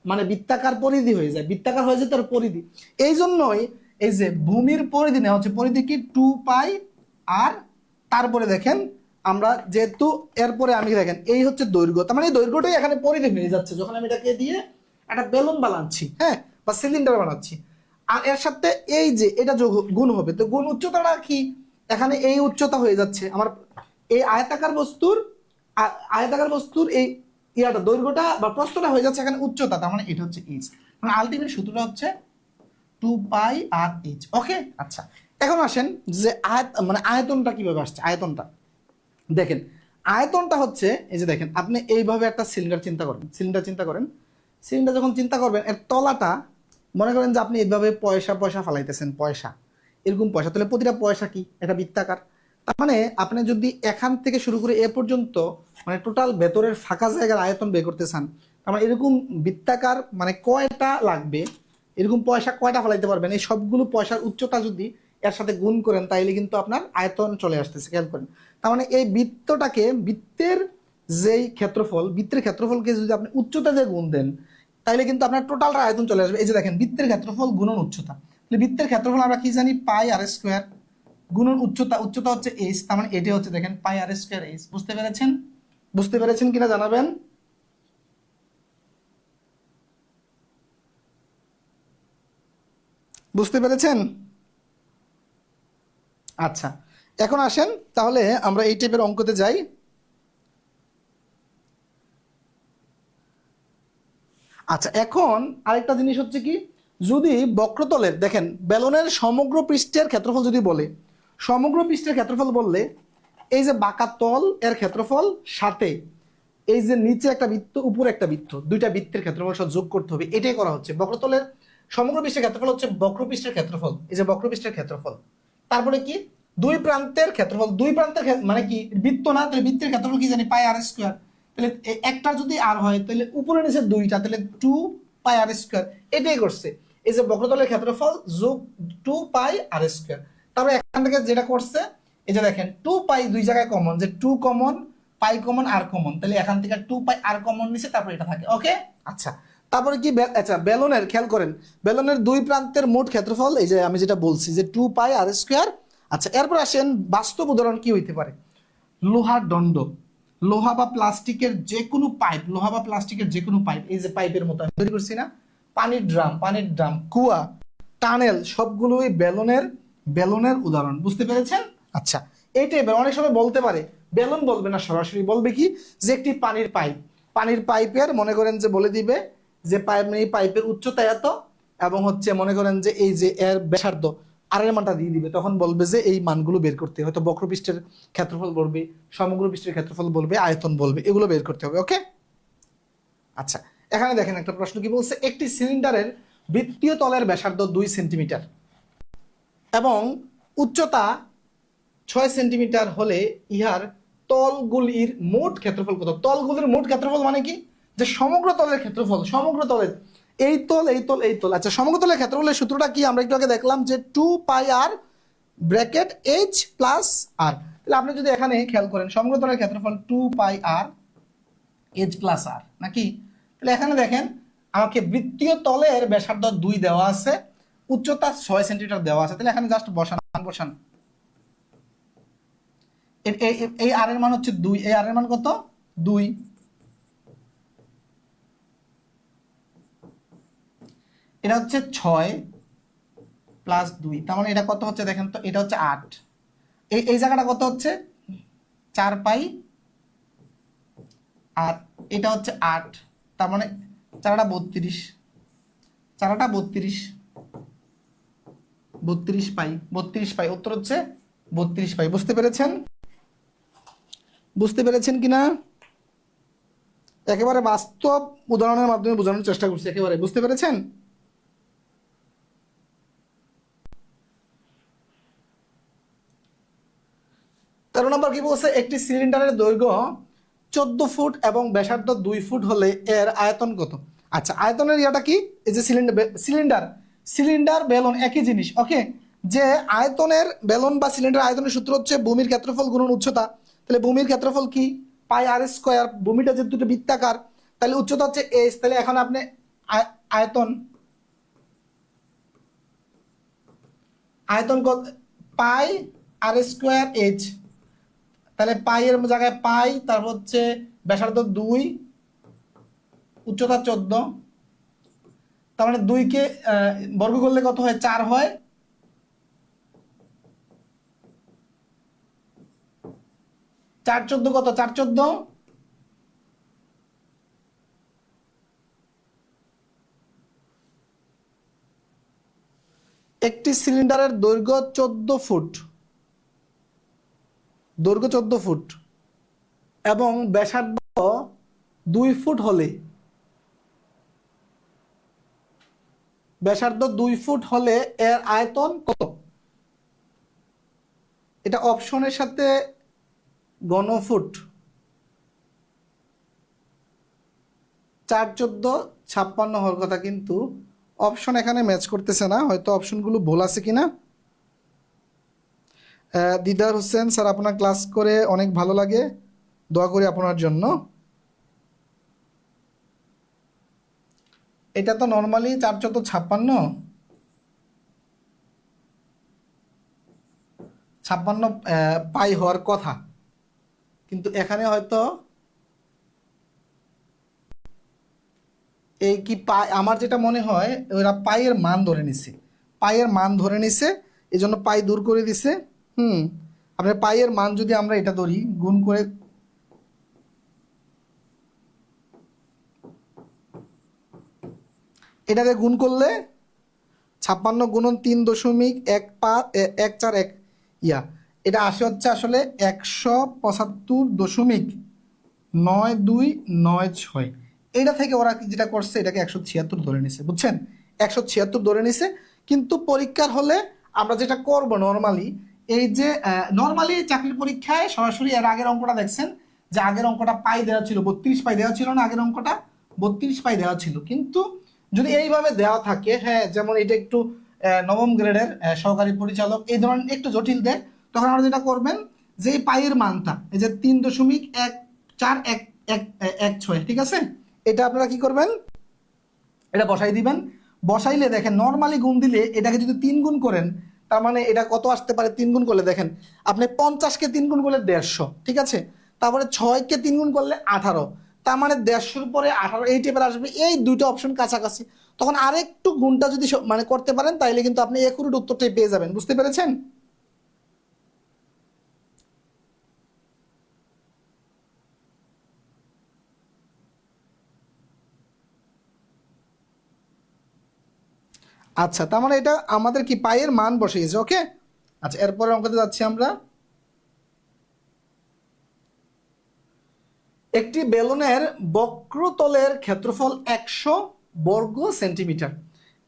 মানে বৃত্তাকার পরিধি হয়ে যায়, বৃত্তাকার হয়ে যায় তার পরিধি। এই জন্যই এই যে ভূমির পরিধি নেওয়া হচ্ছে, পরিধি কি 2π। আর তারপরে দেখেন আমরা যেহেতু এরপরে আমি দেখেন এই হচ্ছে দৈর্ঘ্য, তার মানে এই দৈর্ঘ্যটাই এখানে পরিধি হয়ে যাচ্ছে যখন আমি এটাকে দিয়ে একটা বেলুন বানাচ্ছি, হ্যাঁ, বা সিলিন্ডার বানাচ্ছি। আর এর সাথে এই যে এটা যোগ গুণ হবে, তো গুণ উচ্চতাটা কি, এখানে এই উচ্চতা হয়ে যাচ্ছে আমার এই আয়তাকার বস্তুর এই ইয়াটা দৈর্ঘ্যটা বা প্রস্থটা হয়ে যাচ্ছে এখানে উচ্চতা, তার মানে এটা হচ্ছে এইচ। মানে আলটিমেট সূত্রটা হচ্ছে 2πr/h। ওকে, আচ্ছা, এখন আসেন যে মানে আয়তনটা কিভাবে আসছে। আয়তনটা দেখেন, আয়তনটা হচ্ছে এই যে দেখেন আপনি এইভাবে একটা সিলিন্ডার চিন্তা করেন, সিলিন্ডার যখন চিন্তা করবেন, এর তলাটা মনে করেন যে আপনি এইভাবে পয়সা পয়সা ফালাইতেছেন, পয়সা এরকম পয়সা, তাহলে প্রতিটা পয়সা কি এটা বৃত্তাকার। তার মানে আপনি যদি এখান থেকে শুরু করে এ পর্যন্ত মানে টোটাল ভেতরের ফাঁকা জায়গার আয়তন বের করতে চান, তার মানে এরকম বৃত্তাকার মানে কয়টা লাগবে, এরকম পয়সা কয়টা ফেলাইতে পারবেন, এই সবগুলো পয়সার উচ্চতা যদি এর সাথে গুণ করেন, তাইলে কিন্তু আপনার আয়তন চলে আসতেছে। খেয়াল করেন, তার মানে এই বৃত্তটাকে, বৃত্তের যেই ক্ষেত্রফল, বৃত্তের ক্ষেত্রফলকে যদি আপনি উচ্চতা দিয়ে গুণ দেন, তাইলে কিন্তু আপনার টোটালটা আয়তন চলে আসবে। এই যে দেখেন বৃত্তের ক্ষেত্রফল গুণন উচ্চতা, তাহলে বৃত্তের ক্ষেত্রফল আমরা কি জানি, πr² গুণন উচ্চতা, উচ্চতা হচ্ছে h, তার মানে এটা হচ্ছে দেখেন πr² h। বুঝতে পেরেছেন? বুঝতে পেরেছেন কিনা জানাবেন। বুঝতে পেরেছেন? আচ্ছা, এখন আসেন তাহলে আমরা এই টাইপের অঙ্কতে যাই। আচ্ছা, এখন আরেকটা জিনিস হচ্ছে কি, যদি বক্রতলের দেখেন বেলনের সমগ্র পৃষ্ঠের ক্ষেত্রফল যদি বলে, সমগ্র পৃষ্ঠের ক্ষেত্রফল বললে এই যে বাঁকা তল এর ক্ষেত্রফল সাথে এই যে নিচে একটা বৃত্ত উপরে একটা বৃত্ত, দুইটা বৃত্তের ক্ষেত্রফল সব যোগ করতে হবে, এটাই করা হচ্ছে। বক্রতলের সমগ্র পৃষ্ঠের ক্ষেত্রফল হচ্ছে বক্রপৃষ্ঠের ক্ষেত্রফল, এই যে বক্রপৃষ্ঠের ক্ষেত্রফল, তারপরে কি দুই প্রান্তের ক্ষেত্রফল, দুই প্রান্তের মানে কি বৃত্ত না, তাহলে বৃত্তের ক্ষেত্রফল কি জানি পাই আর স্কোয়ার, তাহলে একটা যদি আর হয় তাহলে উপরে নিচে দুইটা, তাহলে 2 পাই আর স্কোয়ার, এটাই করছে। এই যে বক্রতলের ক্ষেত্রফল যোগ 2 পাই আর স্কোয়ার। তারপরে এখান থেকে যেটা করছে, এই যে দেখেন 2 পাই দুই জায়গায় কমন, যে 2 কমন, পাই কমন, আর কমন, তাহলে এখান থেকে 2 পাই আর কমন নিছে, তারপর এটা থাকে। ওকে, আচ্ছা, তারপরে কি আচ্ছা বেলনের খেয়াল করেন, বেলনের দুই প্রান্তের মোট ক্ষেত্রফল এই যে আমি যেটা বলছি যে 2 পাই আর স্কোয়ার। আচ্ছা, এরপর আসেন বাস্তব উদাহরণ কি হইতে পারে। লোহার দণ্ড, লোহা বা প্লাস্টিকের যে কোনো পাইপ, লোহা বা প্লাস্টিকের যে কোনো পাইপ, এই যে পাইপের মতো আমি তৈরি করছি না, পানির ড্রাম, পানির ড্রাম, কুয়া, টানেল, সবগুলোই বেলনের বেলনের উদাহরণ। বুঝতে পেরেছেন? আচ্ছা, এইটাই অনেক সময় বলতে পারে, বেলন বলবে না, সরাসরি বলবে কি যে একটি পানির পাইপ, পানির পাইপের মনে করেন যে বলে দিবে যে পাইপ, এই পাইপের উচ্চতা এত এবং হচ্ছে মনে করেন যে এই যে এর ব্যাসার্ধ আর এর মানটা দিয়ে দিবে, তখন বলবে যে এই মানগুলো বের করতে, হয়তো বক্রপৃষ্ঠের ক্ষেত্রফল বলবে, সমগ্র পৃষ্ঠের ক্ষেত্রফল বলবে, আয়তন বলবে, এগুলো বের করতে হবে। ওকে, আচ্ছা, এখানে দেখেন একটা প্রশ্ন কি বলছে, একটি সিলিন্ডারের বৃত্তীয় তলের ব্যাসার্ধ 2 সেন্টিমিটার এবং উচ্চতা 6 সেন্টিমিটার হলে ইহার তলগুলির মোট ক্ষেত্রফল কত? তলগুলির মোট ক্ষেত্রফল মানে কি, যে সমগ্র তলের ক্ষেত্রফল, সমগ্র তলের এই তল এই তল এই তল। আচ্ছা, সমগ্র তলের ক্ষেত্রফলের সূত্রটা কি আমরা একটু আগে দেখলাম যে 2 পাই আর ব্র্যাকেট এইচ প্লাস আর। তাহলে আপনি যদি এখানে খেয়াল করেন সমগ্র তলের ক্ষেত্রফল 2 পাই আর এইচ প্লাস আর নাকি, তাহলে এখানে দেখেন আমাকে বৃত্তীয় তলের ব্যাসার্ধ 2 দেওয়া আছে, উচ্চতা 6 সেন্টিমিটার দেওয়া আছে, তাহলে এখানে জাস্ট বসান বসান, এই আর এর মান হচ্ছে 2, এই আর এর মান কত 2, এটা হচ্ছে 6 প্লাস 2, তার মানে এটা কত হচ্ছে দেখেন তো, এটা হচ্ছে 8, এই জায়গাটা কত হচ্ছে 4 পাই আর এটা হচ্ছে 8, তার মানে 4টা 32, 4টা 32, 32 পাই, 32 পাই, উত্তর হচ্ছে 32 পাই। বুঝতে পেরেছেন? বুঝতে পেরেছেন কিনা? একেবারে বাস্তব উদাহরণের মাধ্যমে বোঝানোর চেষ্টা করছি, একেবারে বুঝতে পেরেছেন? তেরো নম্বর কি বলছে, একটি সিলিন্ডারের দৈর্ঘ্য 14 ফুট এবং ব্যাসার্ধ 2 ফুট হলে এর আয়তন কত? আচ্ছা, আয়তনের ইয়াটা কি, এই যে সিলিন্ডার সিলিন্ডার বেলন একই জিনিস। ওকে, যে আয়তনের বেলন বা সিলিন্ডার আয়তনের সূত্র হচ্ছে ভূমির ক্ষেত্রফল গুণন উচ্চতা, তাহলে ভূমির ক্ষেত্রফল কি পাই আর স্কোয়ার, ভূমিটা যে দুটো বৃত্তাকার, তাহলে উচ্চতা হচ্ছে এইচ, তাহলে এখন আপনি আয়তন আয়তন কত, পাই আর স্কোয়ার এইচ, তাহলে পাই এর জায়গায় পাই, তারপর হচ্ছে ব্যাসার্ধ 2, উচ্চতা 14, তার মানে 2 কে বর্গ করলে কত হয় 4 হয়, 4 14 কত, 4 14, একটি সিলিন্ডারের দৈর্ঘ্য 14 ফুট, দৈর্ঘ্য 14 ফুট এবং ব্যাসার্ধ 2 ফুট হলে, ব্যাসার্ধ 2 ফুট হলে এর আয়তন কত? এটা অপশনের সাথে ঘনফুট, 4 14 56 হওয়ার কথা, কিন্তু অপশন এখানে ম্যাচ করতেছে না, হয়তো অপশনগুলো ভুল আছে কিনা। দিদার হোসেন স্যার, আপনার ক্লাস করে অনেক ভালো লাগে, দোয়া করি আপনার জন্য। এটা তো নর্মালি 4 14 56 56 পাই হওয়ার কথা, কিন্তু এখানে হয়তো এই কি পাই, আমার যেটা মনে হয় ওরা পাইয়ের মান ধরে নিছে, পাইয়ের মান ধরে নিছে, এই জন্য পাই দূর করে দিছে। আপনার পাইয়ের মান যদি আমরা এটা ধরি, গুণ করে এটাকে গুণ করলে 56 গুণন 3.14141 এটা আসে হচ্ছে আসলে 175.9296। এটা থেকে ওরা যেটা করছে এটাকে 176 ধরে নিছে, বুঝছেন? 176 ধরে নিছে। কিন্তু পরীক্ষার হলে আমরা যেটা করব নর্মালি, এই যে নর্মালি চাকরির পরীক্ষায় সরাসরি এর আগের অঙ্কটা দেখছেন যে আগের অঙ্কটা পাই দেওয়া ছিল, 32 পাই দেওয়া ছিল না? আগের অঙ্কটা 32 পাই দেওয়া ছিল। কিন্তু যদি এইভাবে দেওয়া থাকে, হ্যাঁ, যেমন এটা একটু নবম গ্রেডের সহকারী পরিচালক এই ধরনের একটু জটিল দেয়, তখন আপনারা যেটা করবেন যে এই পাইয়ের মানটা এই যে 3.14116, ঠিক আছে, এটা আপনারা কি করবেন, এটা বসাই দিবেন। বসাইলে দেখেন নর্মালি গুণ দিলে এটাকে যদি 3 গুণ করেন, তার মানে এটা কত আসতে পারে? 3 গুণ করলে দেখেন আপনি 50-কে 3 গুণ করলে 150, ঠিক আছে, তারপরে 6-কে 3 গুণ করলে 18, তার মানে 150-র পরে 18 এই টাইপের আসবে। এই দুটো অপশন কাছাকাছি, তখন আরেকটু গুণটা যদি মানে করতে পারেন তাইলে কিন্তু আপনি একুরেট উত্তরটাই পেয়ে যাবেন। বুঝতে পেরেছেন? আচ্ছা, তার মানে এটা আমাদের কি পাইয়ের মান বসিয়েছে। ওকে, আচ্ছা, এরপরে অঙ্কতে যাচ্ছি আমরা। একটি বেলুনের বক্রতলের ক্ষেত্রফল 100 বর্গ সেন্টিমিটার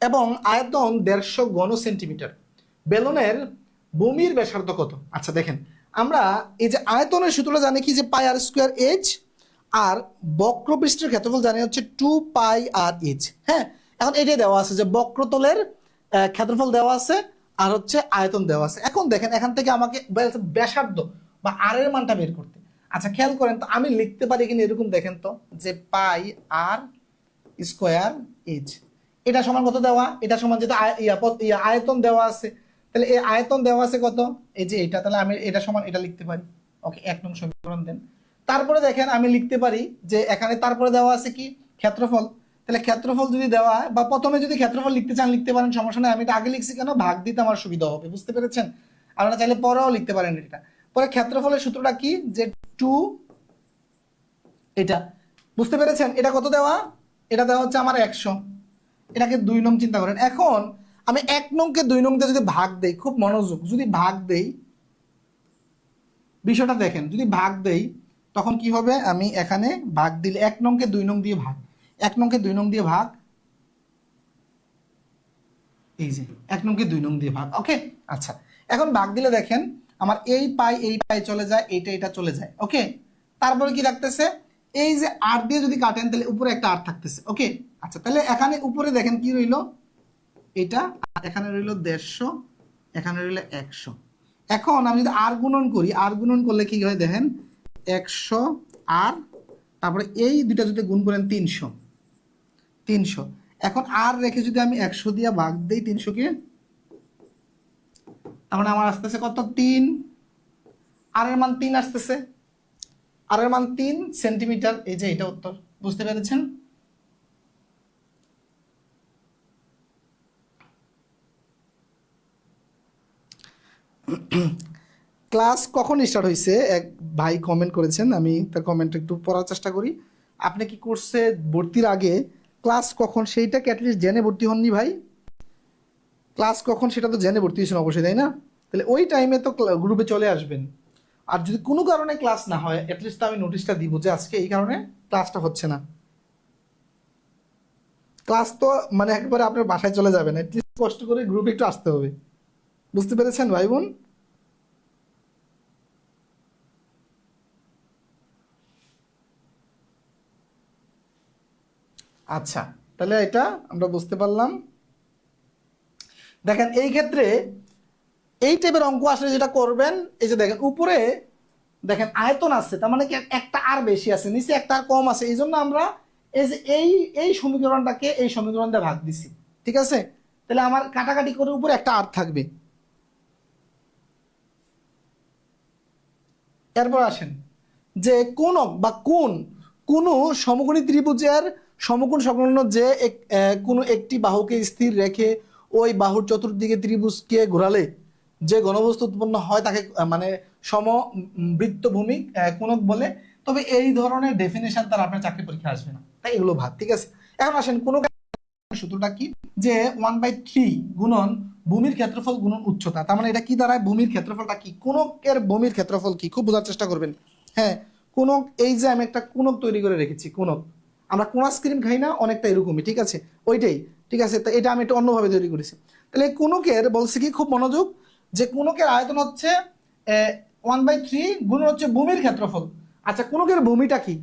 এবং আয়তন 150 ঘন সেন্টিমিটার। বেলুনের ভূমির ব্যাসার্ধ কত? আচ্ছা দেখেন, আমরা এই যে আয়তনের সূত্রটা জানি কি, যে পাই আর স্কোয়ার এইচ, আর বক্রপৃষ্ঠের ক্ষেত্রফল জানি হচ্ছে 2 পাই আর এইচ। হ্যাঁ, এখন এটাই দেওয়া আছে যে বক্রতলের ক্ষেত্রফল দেওয়া আছে আর হচ্ছে আয়তন দেওয়া আছে। এখন দেখেন এখান থেকে আমাকে ব্যাসার্ধ বা আর এর মানটা বের করতে। আচ্ছা খেয়াল করেন তো, আমি লিখতে পারি কিনা এরকম, দেখেন তো, যে পাই আর স্কোয়ার এইচ এটা সমান কত দেওয়া, এটা সমান যেটা আয়তন দেওয়া আছে, তাহলে এই আয়তন দেওয়া আছে কত, এই যে এটা, তাহলে আমি এটা সমান এটা লিখতে পারি। ওকে, 1 নং সমীকরণ দেন। তারপরে দেখেন আমি লিখতে পারি যে এখানে তারপরে দেওয়া আছে কি, ক্ষেত্রফল। তাহলে ক্ষেত্রফল যদি দেওয়া, বা প্রথমে যদি ক্ষেত্রফল লিখতে চান লিখতে পারেন, সমস্যা নেই। আমি এটা আগে লিখছি কেন, ভাগ দিতে আমার সুবিধা হবে। বুঝতে পেরেছেন? আপনারা চাইলে পরেও লিখতে পারেন এটা। পরে ক্ষেত্রফলের সূত্রটা কি, যে 2 এটা। বুঝতে পেরেছেন? এটা কত দেওয়া, এটা দেওয়া হচ্ছে আমার 100। এটাকে 2 নং চিন্তা করেন। এখন আমি 1 নংকে 2 নং দিয়ে যদি ভাগ দেই, খুব মনোযোগ, যদি ভাগ দেই, বিষয়টা দেখেন, যদি ভাগ দেই তখন কি হবে, আমি এখানে ভাগ দিলে 1 নংকে 2 নং দিয়ে ভাগ, 1 নংকে 2 নং দিয়ে ভাগ, এই যে 1 নংকে 2 নং দিয়ে ভাগ। ওকে, আচ্ছা, এখন ভাগ দিলে দেখেন আমার এই পাই চলে যায়, এটা চলে যায়। ওকে, তারপরে কি রাখতেছে, এই যে আর দিয়ে যদি কাটেন তাহলে উপরে একটা আর থাকতেছে। ওকে, আচ্ছা, তাহলে এখানে উপরে দেখেন কি রইল, এটা, আর এখানে রইল 150, এখানে রইল 100। এখন আমি যদি আর গুণন করি, আর গুণন করলে কি হয় দেখেন, 100 আর তারপরে এই দুইটা যদি গুণ করেন 300। এখন আর রেখে যদি আমি 100 দিয়ে ভাগ দিই 300-কে, তার মানে আমার আসতেছে কত, 3। আর এর মান 3 আসতেছে, আর এর মান 3 সেন্টিমিটার। এই যে এটা উত্তর। বুঝতে পেরেছেন? ক্লাস কখন স্টার্ট হয়েছে এক ভাই কমেন্ট করেছেন, আমি তার কমেন্ট একটু পড়ার চেষ্টা করি। আপনি কি কোর্সে ভর্তির আগে ক্লাস কখন সেইটাকে অ্যাটলিস্ট জেনে ভর্তি হননি ভাই? ক্লাস কখন সেটা তো জেনে ভর্তি হয়েছেন অবশ্যই, তাই না? তাহলে ওই টাইমে তো গ্রুপে চলে আসবেন। আর যদি কোনো কারণে ক্লাস না হয়, অ্যাটলিস্ট আমি নোটিশটা দিব যে আজকে এই কারণে ক্লাসটা হচ্ছে না। ক্লাস তো মানে একবারে আপনার বাসায় চলে যাবেন, অ্যাটলিস্ট কষ্ট করে গ্রুপে একটু আসতে হবে। বুঝতে পেরেছেন ভাই বোন? আচ্ছা, তাহলে এটা আমরা বুঝতে পারলাম। দেখেন এই ক্ষেত্রে এই টাইপের অঙ্ক আসলে যেটা করবেন, এই যে দেখেন উপরে দেখেন আয়তন আছে, তার মানে কি একটা আর বেশি আছে, নিচে একটা আর কম আছে। এই জন্য আমরা এই যে এই সমীকরণটাকে এই সমীকরণ দিয়ে ভাগ দিছি। ঠিক আছে, তাহলে আমার কাটাকাটি করে উপরে একটা আর থাকবে। এরপর আসেন যে কোণক বা কোন সমকোণী ত্রিভুজের সমকোণ সংলগ্ন যে কোনো একটি বাহুকে স্থির রেখে ওই বাহুর চতুর্দিকে ত্রিভুজকে ঘোরালে যে ঘনবস্তু উৎপন্ন হয় তাকে মানে সমবৃত্তভূমি কোণক বলে। তবে এই ধরনের ডেফিনেশন তার আপনার চাকরি পরীক্ষা আসবে না, তাই এগুলো ভাব, ঠিক আছে। এখন আসেন কোণক সূত্রটা কি, যে 1/3 গুণন ভূমির ক্ষেত্রফল গুণন উচ্চতা। তার মানে এটা কি দাঁড়ায়, ভূমির ক্ষেত্রফলটা কি, কোণকের ভূমির ক্ষেত্রফল কি, খুব বোঝার চেষ্টা করবেন। হ্যাঁ, কোণক, এই যে আমি একটা কোণক তৈরি করে রেখেছি, কোণক, আমরা কোন আইসক্রিম খাই না, অনেকটা এরকমই, ঠিক আছে, ওইটাই, ঠিক আছে। তো এটা আমি একটু অন্যভাবে তৈরি করেছি। তাহলে কোণকের বলছে কি, খুব মনোযোগ, যে কোণকের আয়তন হচ্ছে 1/3 গুণন হচ্ছে ভূমির ক্ষেত্রফল। আচ্ছা, কোণকের ভূমিটা কি,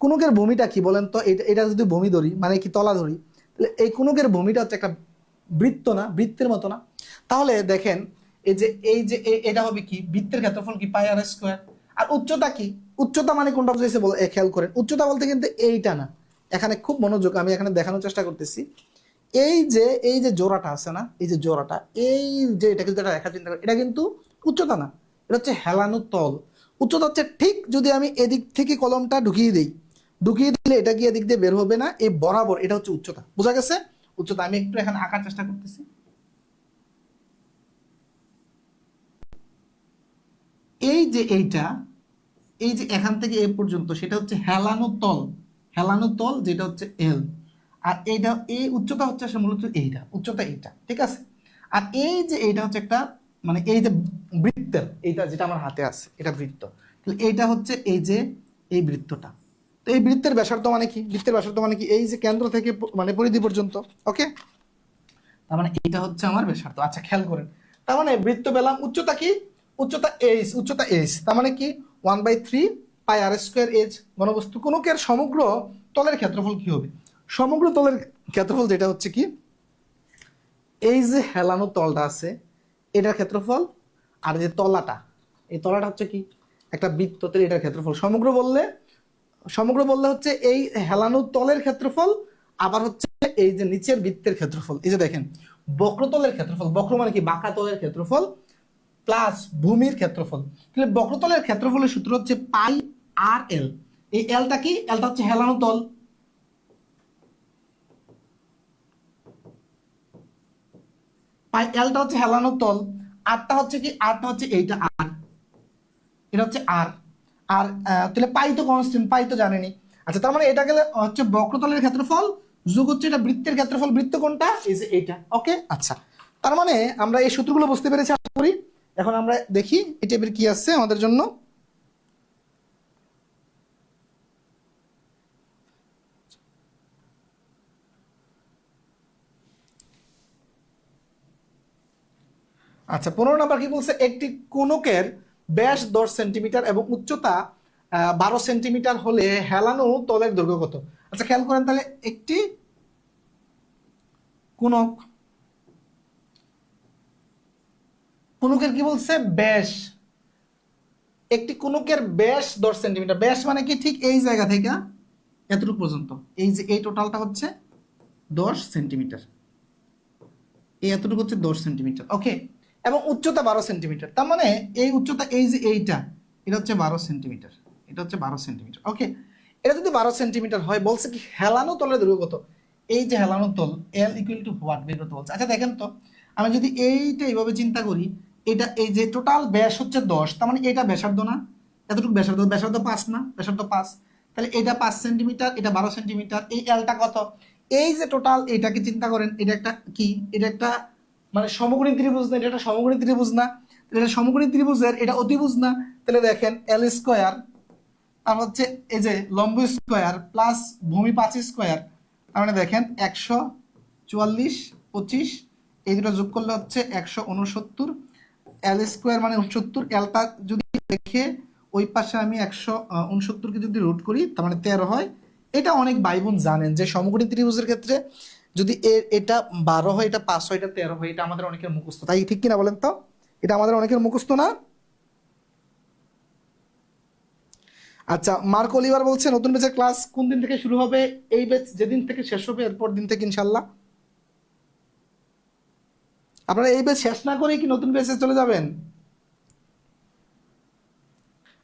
কোণকের ভূমিটা কি বলেন তো, এটা যদি ভূমি ধরি মানে কি তলা ধরি, তাহলে এই কোণকের ভূমিটা হচ্ছে একটা বৃত্ত না, বৃত্তের মতো না। তাহলে দেখেন এই যে এটা হবে কি, বৃত্তের ক্ষেত্রফল কি পাই আর স্কয়ার। আর উচ্চতা কি, উচ্চতা মানে কোনটা বুঝাইছে খেয়াল করেন, উচ্চতা বলতে কিন্তু এইটা না, এখানে খুব মনোযোগ, আমি এখানে দেখানোর চেষ্টা করতেছি। এই যে জোড়াটা আছে না, এই যে জোড়াটা, এই যে এটাকে যদি রেখা চিন্তা করি, এটা কিন্তু উচ্চতা না, এটা হচ্ছে হেলানো তল। উচ্চতা হচ্ছে ঠিক যদি আমি এদিক থেকে কলমটা ঢুকিয়ে দিই, ঢুকিয়ে দিলে এটা কি এদিক দিয়ে বের হবে না, এই বরাবর, এটা হচ্ছে উচ্চতা। বোঝা গেছে উচ্চতা? আমি একটু এখানে আঁকার চেষ্টা করতেছি। এই যে এইটা, এই যে এখান থেকে এ পর্যন্ত, সেটা হচ্ছে হেলানো তল, হেলানো তল, যেটা হচ্ছে এল। আর এইটা, এই উচ্চতা হচ্ছে আসলে মূলত এইটা, উচ্চতা এইটা, ঠিক আছে। আর এই যে এইটা হচ্ছে একটা মানে এই যে বৃত্তের, এইটা যেটা আমার হাতে আছে এটা বৃত্ত, তাহলে এইটা হচ্ছে এই যে এই বৃত্তটা। তো এই বৃত্তের ব্যাসার্ধ মানে কি, বৃত্তের ব্যাসার্ধ মানে কি, এই যে কেন্দ্র থেকে মানে পরিধি পর্যন্ত, ওকে। তার মানে এইটা হচ্ছে আমার ব্যাসার্ধ। আচ্ছা, খেয়াল করেন, তার মানে বৃত্ত পেলাম, উচ্চতা কি, উচ্চতা এইচ, উচ্চতা এইচ, তার মানে কি 1/3 পাই আর স্কোয়ার এইচ। ঘনবস্তু কোণকের সমগ্র তলের ক্ষেত্রফল কি হবে, সমগ্র তলের ক্ষেত্রফল যেটা হচ্ছে কি, এই যে হেলানো তলটা আছে এটার ক্ষেত্রফল, আর যে তলাটা, এই তলাটা হচ্ছে কি একটা বৃত্ততের, এটার ক্ষেত্রফল। সমগ্র বললে হচ্ছে এই হেলানো তলের ক্ষেত্রফল, আবার হচ্ছে এই যে নিচের বৃত্তের ক্ষেত্রফল। এই যে দেখেন, বক্রতলের ক্ষেত্রফল, বক্র মানে কি বাঁকা তলের ক্ষেত্রফল, প্লাস ভূমির ক্ষেত্রফল। তাহলে বক্রতলের ক্ষেত্রফলের সূত্র হচ্ছে পাই আর এল। এই এলটা কি, এলটা হচ্ছে হেলানো তল, পাই এলটা হচ্ছে হেলানো তল, আরটা হচ্ছে কি, আরটা হচ্ছে এইটা আর, এটা হচ্ছে আর। আর তাহলে পাই তো কনস্ট্যান্ট, পাই তো জানেনি। আচ্ছা, তার মানে এটা গেলে হচ্ছে বক্রতলের ক্ষেত্রফল যোগ হচ্ছে এটা বৃত্তের ক্ষেত্রফল, বৃত্ত কোনটা, এই যে এইটা, ওকে। আচ্ছা, তার মানে আমরা এই সূত্রগুলো বুঝতে পেরেছি আশা করি। এখন আমরা দেখি এই টাইপের কি আছে আমাদের জন্য। আচ্ছা, 15 নাম্বার কি বলছে, একটি কোণকের ব্যাস 10 সেন্টিমিটার এবং উচ্চতা 12 সেন্টিমিটার হলে হেলানো তলের দৈর্ঘ্য কত। আচ্ছা, খেয়াল করেন, তাহলে একটি কোণক, কোণকের কি বলছে, ব্যাস, একটি কোণকের ব্যাস 10 সেন্টিমিটার, ব্যাস মানে কি ঠিক এই জায়গা থেকে এতটুকু পর্যন্ত, এই যে এই টোটালটা হচ্ছে 10 সেন্টিমিটার, এই এতটুকু হচ্ছে 10 সেন্টিমিটার, ওকে। এবং উচ্চতা 12 সেন্টিমিটার, তার মানে এই উচ্চতা, এই যে এইটা, এটা হচ্ছে 12 সেন্টিমিটার, এটা হচ্ছে 12 সেন্টিমিটার, ওকে। এটা যদি 12 সেন্টিমিটার হয়, বলছে কি হেলানো তলের দৈর্ঘ্য কত, এই যে হেলানো তল, এল ইকুয়াল টু হোয়াট বের করতে বলছে। আচ্ছা, দেখেন তো, আমি যদি এইটা এইভাবে চিন্তা করি, এটা এই যে টোটাল ব্যাস হচ্ছে 10, তার মানে এটা ব্যাসার্ধ না, এতটুকু ব্যাসার্ধ, ব্যাসার্ধ 5 না, ব্যাসার্ধ 5, তাহলে এটা 5 সেন্টিমিটার, এটা 12 সেন্টিমিটার, এই এলটা কত, এই যে টোটাল এটাকে চিন্তা করেন, এটা একটা কি, এটা একটা মানে সমকোণী ত্রিভুজ না, এটা একটা সমকোণী ত্রিভুজ না, এটা সমকোণী ত্রিভুজের এটা অতিভুজ না। তাহলে দেখেন এল স্কোয়ার আর হচ্ছে এই যে লম্ব স্কোয়ার প্লাস ভূমি 5 স্কোয়ার, তার মানে দেখেন 144 25, এই দুটো যোগ করলে হচ্ছে 169, এল স্কোয়ার মানে 69, এলটা যদি দেখে ওই পাশে আমি 169কে যদি রুট করি, তার মানে 13 হয়। এটা অনেক ভাই বোন জানেন যে সমকোণী ত্রিভুজের ক্ষেত্রে যদি এটা 12 হয়, এটা 5 হয়, এটা 13 হয়, এটা আমাদের অনেকের মুখস্থ, তাই ঠিক কিনা বলেন তো, এটা আমাদের অনেকের মুখস্থ না। আচ্ছা, মার্ক অলিভার বলছে নতুন ব্যাচের ক্লাস কোন দিন থেকে শুরু হবে, এই ব্যাচ যেদিন থেকে শেষ হবে এরপর দিন থেকে ইনশাল্লাহ। আপনারা এই ব্যাচ শেষ না করে কি নতুন ব্যাচে চলে যাবেন?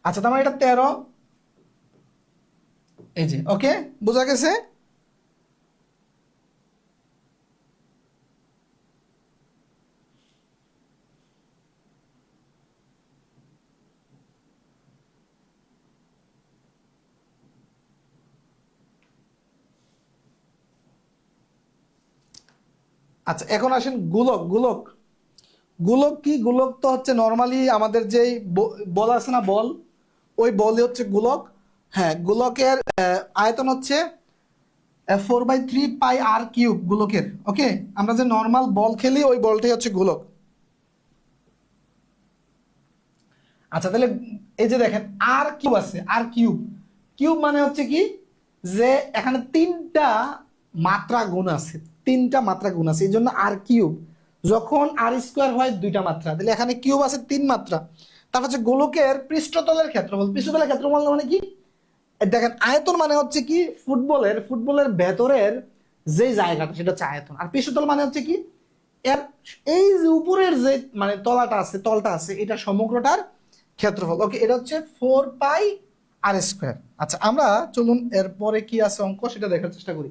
আচ্ছা, তার মানে এটা 13, এই যে, ওকে, বোঝা গেছে। আচ্ছা এখন আসেন গোলক। গোলক গোলক কি? গোলক তো হচ্ছে নর্মালি আমাদের যেই বল আছে না, বল, ওই বলই হচ্ছে গোলক। হ্যাঁ, গোলকের আয়তন হচ্ছে 4/3 πr³ গোলকের। ওকে, আমরা যে নর্মাল বল খেলি ওই বলটাই হচ্ছে গোলক। আচ্ছা তাহলে এই যে দেখেন আর কিউব আছে, আর কিউব। কিউব মানে হচ্ছে কি, যে এখানে তিনটা মাত্রা গুণ আছে, তিনটা মাত্রা গুণ আছে, এই জন্য আর কিউব। যখন আর স্কোয়ার হয় দুইটা মাত্রা, তাহলে এখানে কিউব আছে তিন মাত্রা। তারপর হচ্ছে গোলকের পৃষ্ঠতলের ক্ষেত্রফল। পৃষ্ঠতলের ক্ষেত্রফল মানে কি? দেখেন আয়তন মানে হচ্ছে কি, ফুটবলের ভেতরের যে জায়গাটা সেটা হচ্ছে আয়তন। আর পৃষ্ঠতল মানে হচ্ছে কি, এর এই যে উপরের যে মানে তলটা আছে এটা সমগ্রটার ক্ষেত্রফল। ওকে, এটা হচ্ছে 4πr²। আচ্ছা আমরা চলুন এরপরে কি আছে অঙ্ক সেটা দেখার চেষ্টা করি।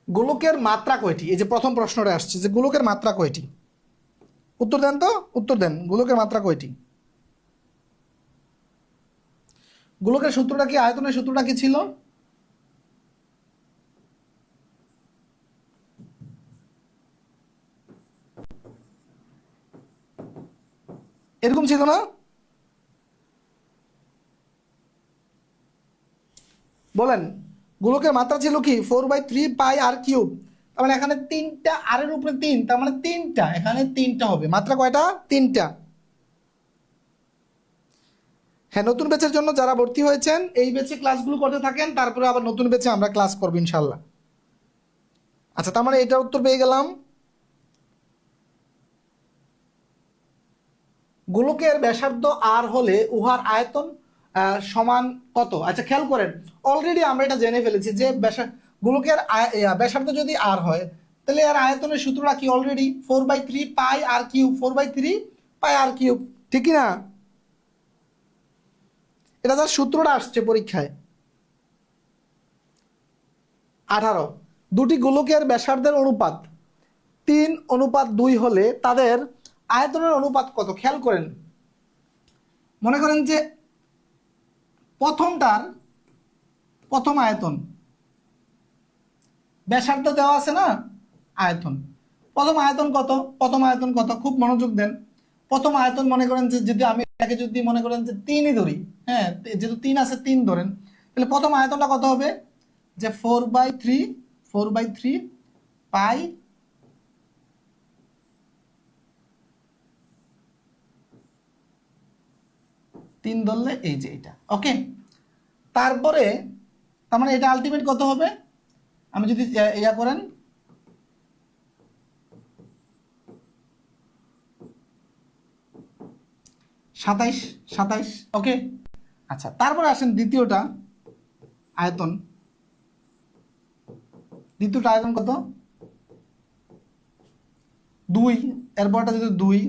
গোলকের মাত্রা কয়টি? এই যে প্রথম প্রশ্নটা আসছে যে গোলকের মাত্রা কয়টি, উত্তর দেন তো, উত্তর দেন, গোলকের মাত্রা কয়টি? গোলকের সূত্রটা কি, আয়তনের সূত্রটা কি ছিল? এরকম ছিল না? বলেন, গোলকের মাত্রা ছিল কি 4/3 πr³। তার মানে এখানে তিনটা, আর এর উপরে তিন, তার মানে তিনটা, এখানে তিনটা হবে। মাত্রা কয়টা? তিনটা। হ্যাঁ, নতুন ব্যাচের জন্য যারা ভর্তি হয়েছেন এই ব্যাচে ক্লাসগুলো করতে থাকেন, তারপরে আবার নতুন ব্যাচে আমরা ক্লাস করবো ইনশাল্লাহ। আচ্ছা তার মানে এটার উত্তর পেয়ে গেলাম। গোলকের ব্যাসার্ধ আর হলে উহার আয়তন সমান কত? আচ্ছা খেয়াল করেন, অলরেডি আমরা এটা জেনে ফেলেছি যে গোলকের ব্যাসার্ধ যদি আর হয় তাহলে এর আয়তনের সূত্রটা কি? অলরেডি 4/3 πr³, 4/3 πr³, ঠিক কি না? এটা যার সূত্রটা আসছে পরীক্ষায়। 18। দুটি গোলকের ব্যাসার্ধের অনুপাত 3:2 হলে তাদের আয়তনের অনুপাত কত? খেয়াল করেন, মনে করেন যে প্রথম আয়তন, ব্যাসার্ধ দেওয়া আছে না, আয়তন, প্রথম আয়তন কত? প্রথম আয়তন কত? খুব মনোযোগ দেন। প্রথম আয়তন মনে করেন যে যদি আমি এটাকে যদি মনে করেন যে 3ই ধরি, হ্যাঁ যেহেতু 3 আছে 3 ধরেন, তাহলে প্রথম আয়তনটা কত হবে? যে 4/3 পাই 3 ধরলে এই যে এটা। ওকে, তারপরে তার মানে এটা আলটিমেট কত হবে? আমি যদি ইয়া করেন, সাতাইশ, 27। ওকে, আচ্ছা তারপরে আসেন দ্বিতীয়টা আয়তন। দ্বিতীয়টা আয়তন কত? 2। এরপরটা যদি 2,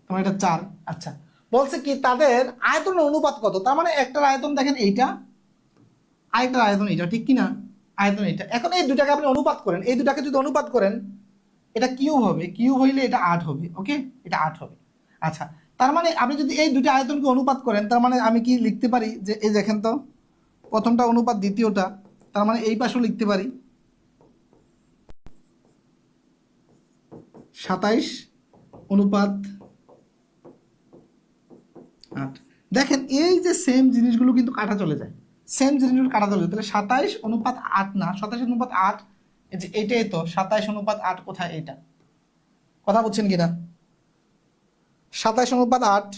তোমার এটা 4। আচ্ছা বলছে কি তাদের আয়তনের অনুপাত কত? তার মানে একটার আয়তন দেখেন এইটা, আরেকটার আয়তন এইটা, ঠিক কি না? আয়তন এইটা। এখন এই দুটাকে আপনি অনুপাত করেন, এই দুটাকে যদি অনুপাত করেন এটা কিউব হবে, কিউব হইলে এটা 8 হবে। ওকে, এটা 8 হবে। আচ্ছা তার মানে আপনি যদি এই দুটো আয়তনকে অনুপাত করেন, তার মানে আমি কি লিখতে পারি যে এই দেখেন তো, প্রথমটা অনুপাত দ্বিতীয়টা, তার মানে এই পাশেও লিখতে পারি 27:8। দেখেন এই যে সেম জিনিসগুলো কিন্তু কাটা চলে যায়, সেম জিনিসগুলো কাটা চলে যায়। তাহলে 27:8 না, 27:8, এই যে এটাই তো 27:8। কোথায় এটা? কথা বলছেন কিনা? 27:8।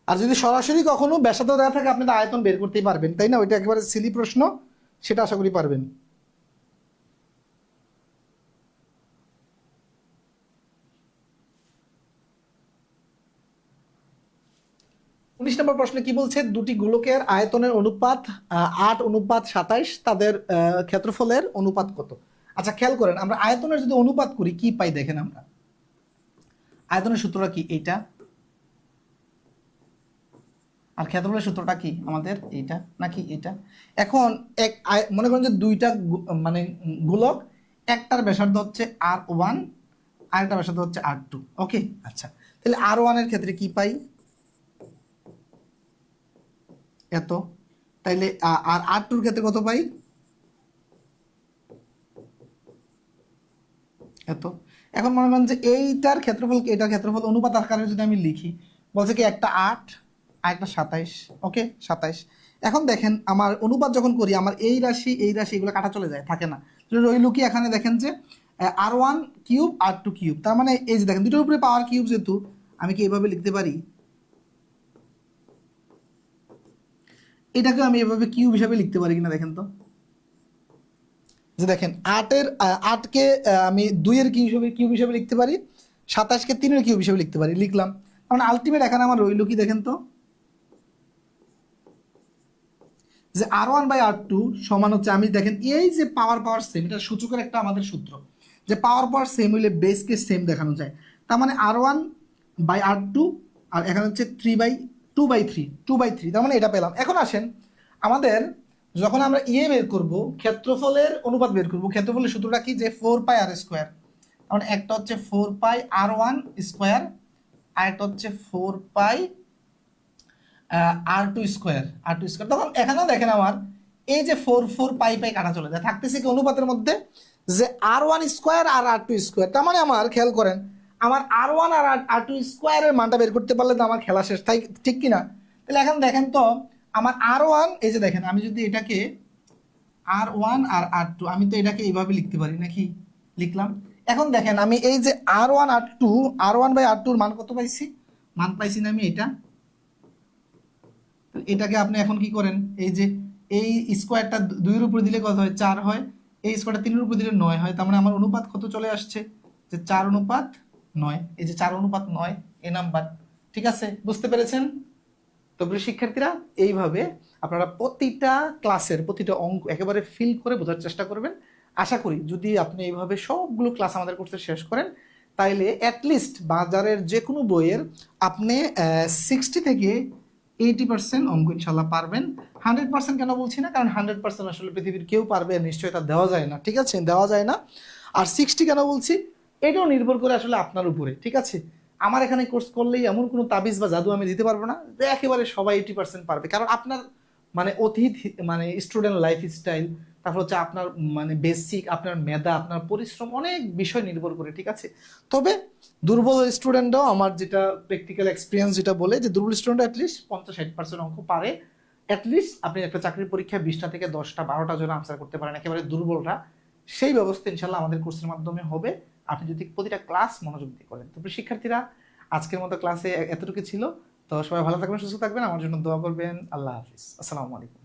আর যদি সরাসরি কখনো ব্যাসার্ধ দেওয়া থাকে আপনি তো আয়তন বের করতেই পারবেন, তাই না? ওইটা একেবারে সিলি প্রশ্ন, সেটা আশা করি পারবেন। 19 নম্বর প্রশ্নে কি বলছে? দুটি গোলকের আয়তনের অনুপাত 8:27, তাদের ক্ষেত্রফলের অনুপাত কত? আচ্ছা খেয়াল করেন, আমরা আয়তনের যদি অনুপাত করি কি পাই দেখেন, আমরা আয়তনের সূত্রটা কি? এইটা। আর ক্ষেত্রফলের সূত্রটা কি আমাদের? এইটা নাকি এটা? এখন মনে করেন যে দুইটা মানে গোলক, একটার ব্যাসার্ধ হচ্ছে R1 আরেকটা ব্যাসার্ধ হচ্ছে R2। ওকে, আচ্ছা, তাহলে R1 এর ক্ষেত্রে কি পাই, এত। তাইলে আর R2 এর ক্ষেত্রে কত পাই, এত। এখন মনে করেন যে এইটার ক্ষেত্রফল এটার ক্ষেত্রফল অনুপাত আকারে যদি আমি লিখি, বলছে কি একটা 8 আর একটা 27। ওকে, 27। এখন দেখেন আমার অনুপাত যখন করি আমার এই রাশি এগুলো কাটা চলে যায়, থাকে না। রইল কি এখানে দেখেন যে R1 কিউব R2 কিউব, তার মানে এই যে দেখেন দুটোর উপরে পাওয়ার কিউব, যেহেতু আমি কি এইভাবে লিখতে পারি, এটাকে আমি এভাবে কিউব হিসাবে লিখতে পারি কিনা দেখেন তো। যে দেখেন 8কে আমি 2-এর কিউব হিসেবে লিখতে পারি, 27কে 3-এর কিউব হিসেবে লিখতে পারি, লিখলাম। কারণ আলটিমেট এখানে আমার রইল কি দেখেন তো, যে R1/R2 সমান হচ্ছে, আমি দেখেন এই যে পাওয়ার সেম, এটা সূচকের একটা আমাদের সূত্র, যে পাওয়ার সেম হইলে বেসকে সেম দেখানো যায়। তার মানে R1/R2, আর এখানে হচ্ছে 2/3, তার মানে এটা পেলাম। এখন আসেন আমাদের যখন আমরা বের করব, ক্ষেত্রফলের অনুপাত বের করব, ক্ষেত্রফলের সূত্রটা কি, যে 4πr²। কারণ একটা হচ্ছে 4πr1², আর একটা হচ্ছে 4πr2²। তখন এখানেও দেখেন আমার এই যে 4 4 পাই কাটা চলে যায়, থাকতেছে কি অনুপাতের মধ্যে, যে R1² আর R2²। তার মানে আমার খেয়াল করেন, আমার R1 আর R2² এর মানটা বের করতে পারলে তো আমার খেলা শেষ, তাই ঠিক কিনা? তাহলে এখন দেখেন তো আমার R1, এই যে দেখেন আমি যদি এটাকে R1 আর R2, আমি তো এটাকে এইভাবে লিখতে পারি নাকি, লিখলাম। এখন দেখেন আমি এই যে R1/R2 এর মান কত পাইছি, মান পাইছি না আমি এটা। এটাকে আপনি এখন কি করেন, এই যে এই স্কোয়ারটা 2-এর উপরে দিলে কত হয়, 4 হয়। এই স্কোয়ারটা 3-এর উপরে দিলে 9 হয়। তার মানে আমার অনুপাত কত চলে আসছে, যে 4:9। এই যে 4:9 এই নাম্বার। ঠিক আছে, বুঝতে পেরেছেন? তো প্রিয় শিক্ষার্থীরা, এইভাবে আপনারা প্রতিটা ক্লাসের প্রতিটা অঙ্ক একেবারে ফিল করে বোঝার চেষ্টা করবেন। আশা করি যদি আপনি এইভাবে সবগুলো ক্লাস আমাদের কোর্সে শেষ করেন, তাইলে অ্যাটলিস্ট বাজারের যে কোনো বইয়ের আপনি 60 থেকে 80% অঙ্ক ইনশাল্লাহ পারবেন। 100% কেন বলছি না, কারণ 100% আসলে পৃথিবীর কেউ পারবে নিশ্চয়ই, তা দেওয়া যায় না। ঠিক আছে, দেওয়া যায় না। আর 60 কেন বলছি, এটাও নির্ভর করে আসলে আপনার উপরে। ঠিক আছে, আমার এখানে কোর্স করলেই এমন কোনো তাবিজ বা জাদু আমি দিতে পারবো না যে একেবারে সবাই 80% পারবে। কারণ আপনার মানে অতীত, মানে স্টুডেন্ট লাইফ স্টাইল, তারপর হচ্ছে আপনার মানে বেসিক, আপনার মেধা, আপনার পরিশ্রম, অনেক বিষয় নির্ভর করে। ঠিক আছে, তবে দুর্বল স্টুডেন্টরাও, আমার যেটা প্র্যাকটিক্যাল এক্সপিরিয়েন্স যেটা বলে, যে দুর্বল স্টুডেন্ট অ্যাটলিস্ট 50-60% অঙ্ক পারে। অ্যাটলিস্ট আপনি একটা চাকরির পরীক্ষায় 20টা থেকে 10টা 12টা জন আনসার করতে পারেন, একেবারে দুর্বলরা। সেই ব্যবস্থা ইনশাল্লাহ আমাদের কোর্সের মাধ্যমে হবে, আপনি যদি প্রতিটা ক্লাস মনোযোগ দিয়ে করেন। তো শিক্ষার্থীরা, আজকের মতো ক্লাসে এতটুকু ছিল। তো সবাই ভালো থাকবেন, সুস্থ থাকবেন, আমার জন্য দোয়া করবেন। আল্লাহ হাফিজ, আসসালামু আলাইকুম।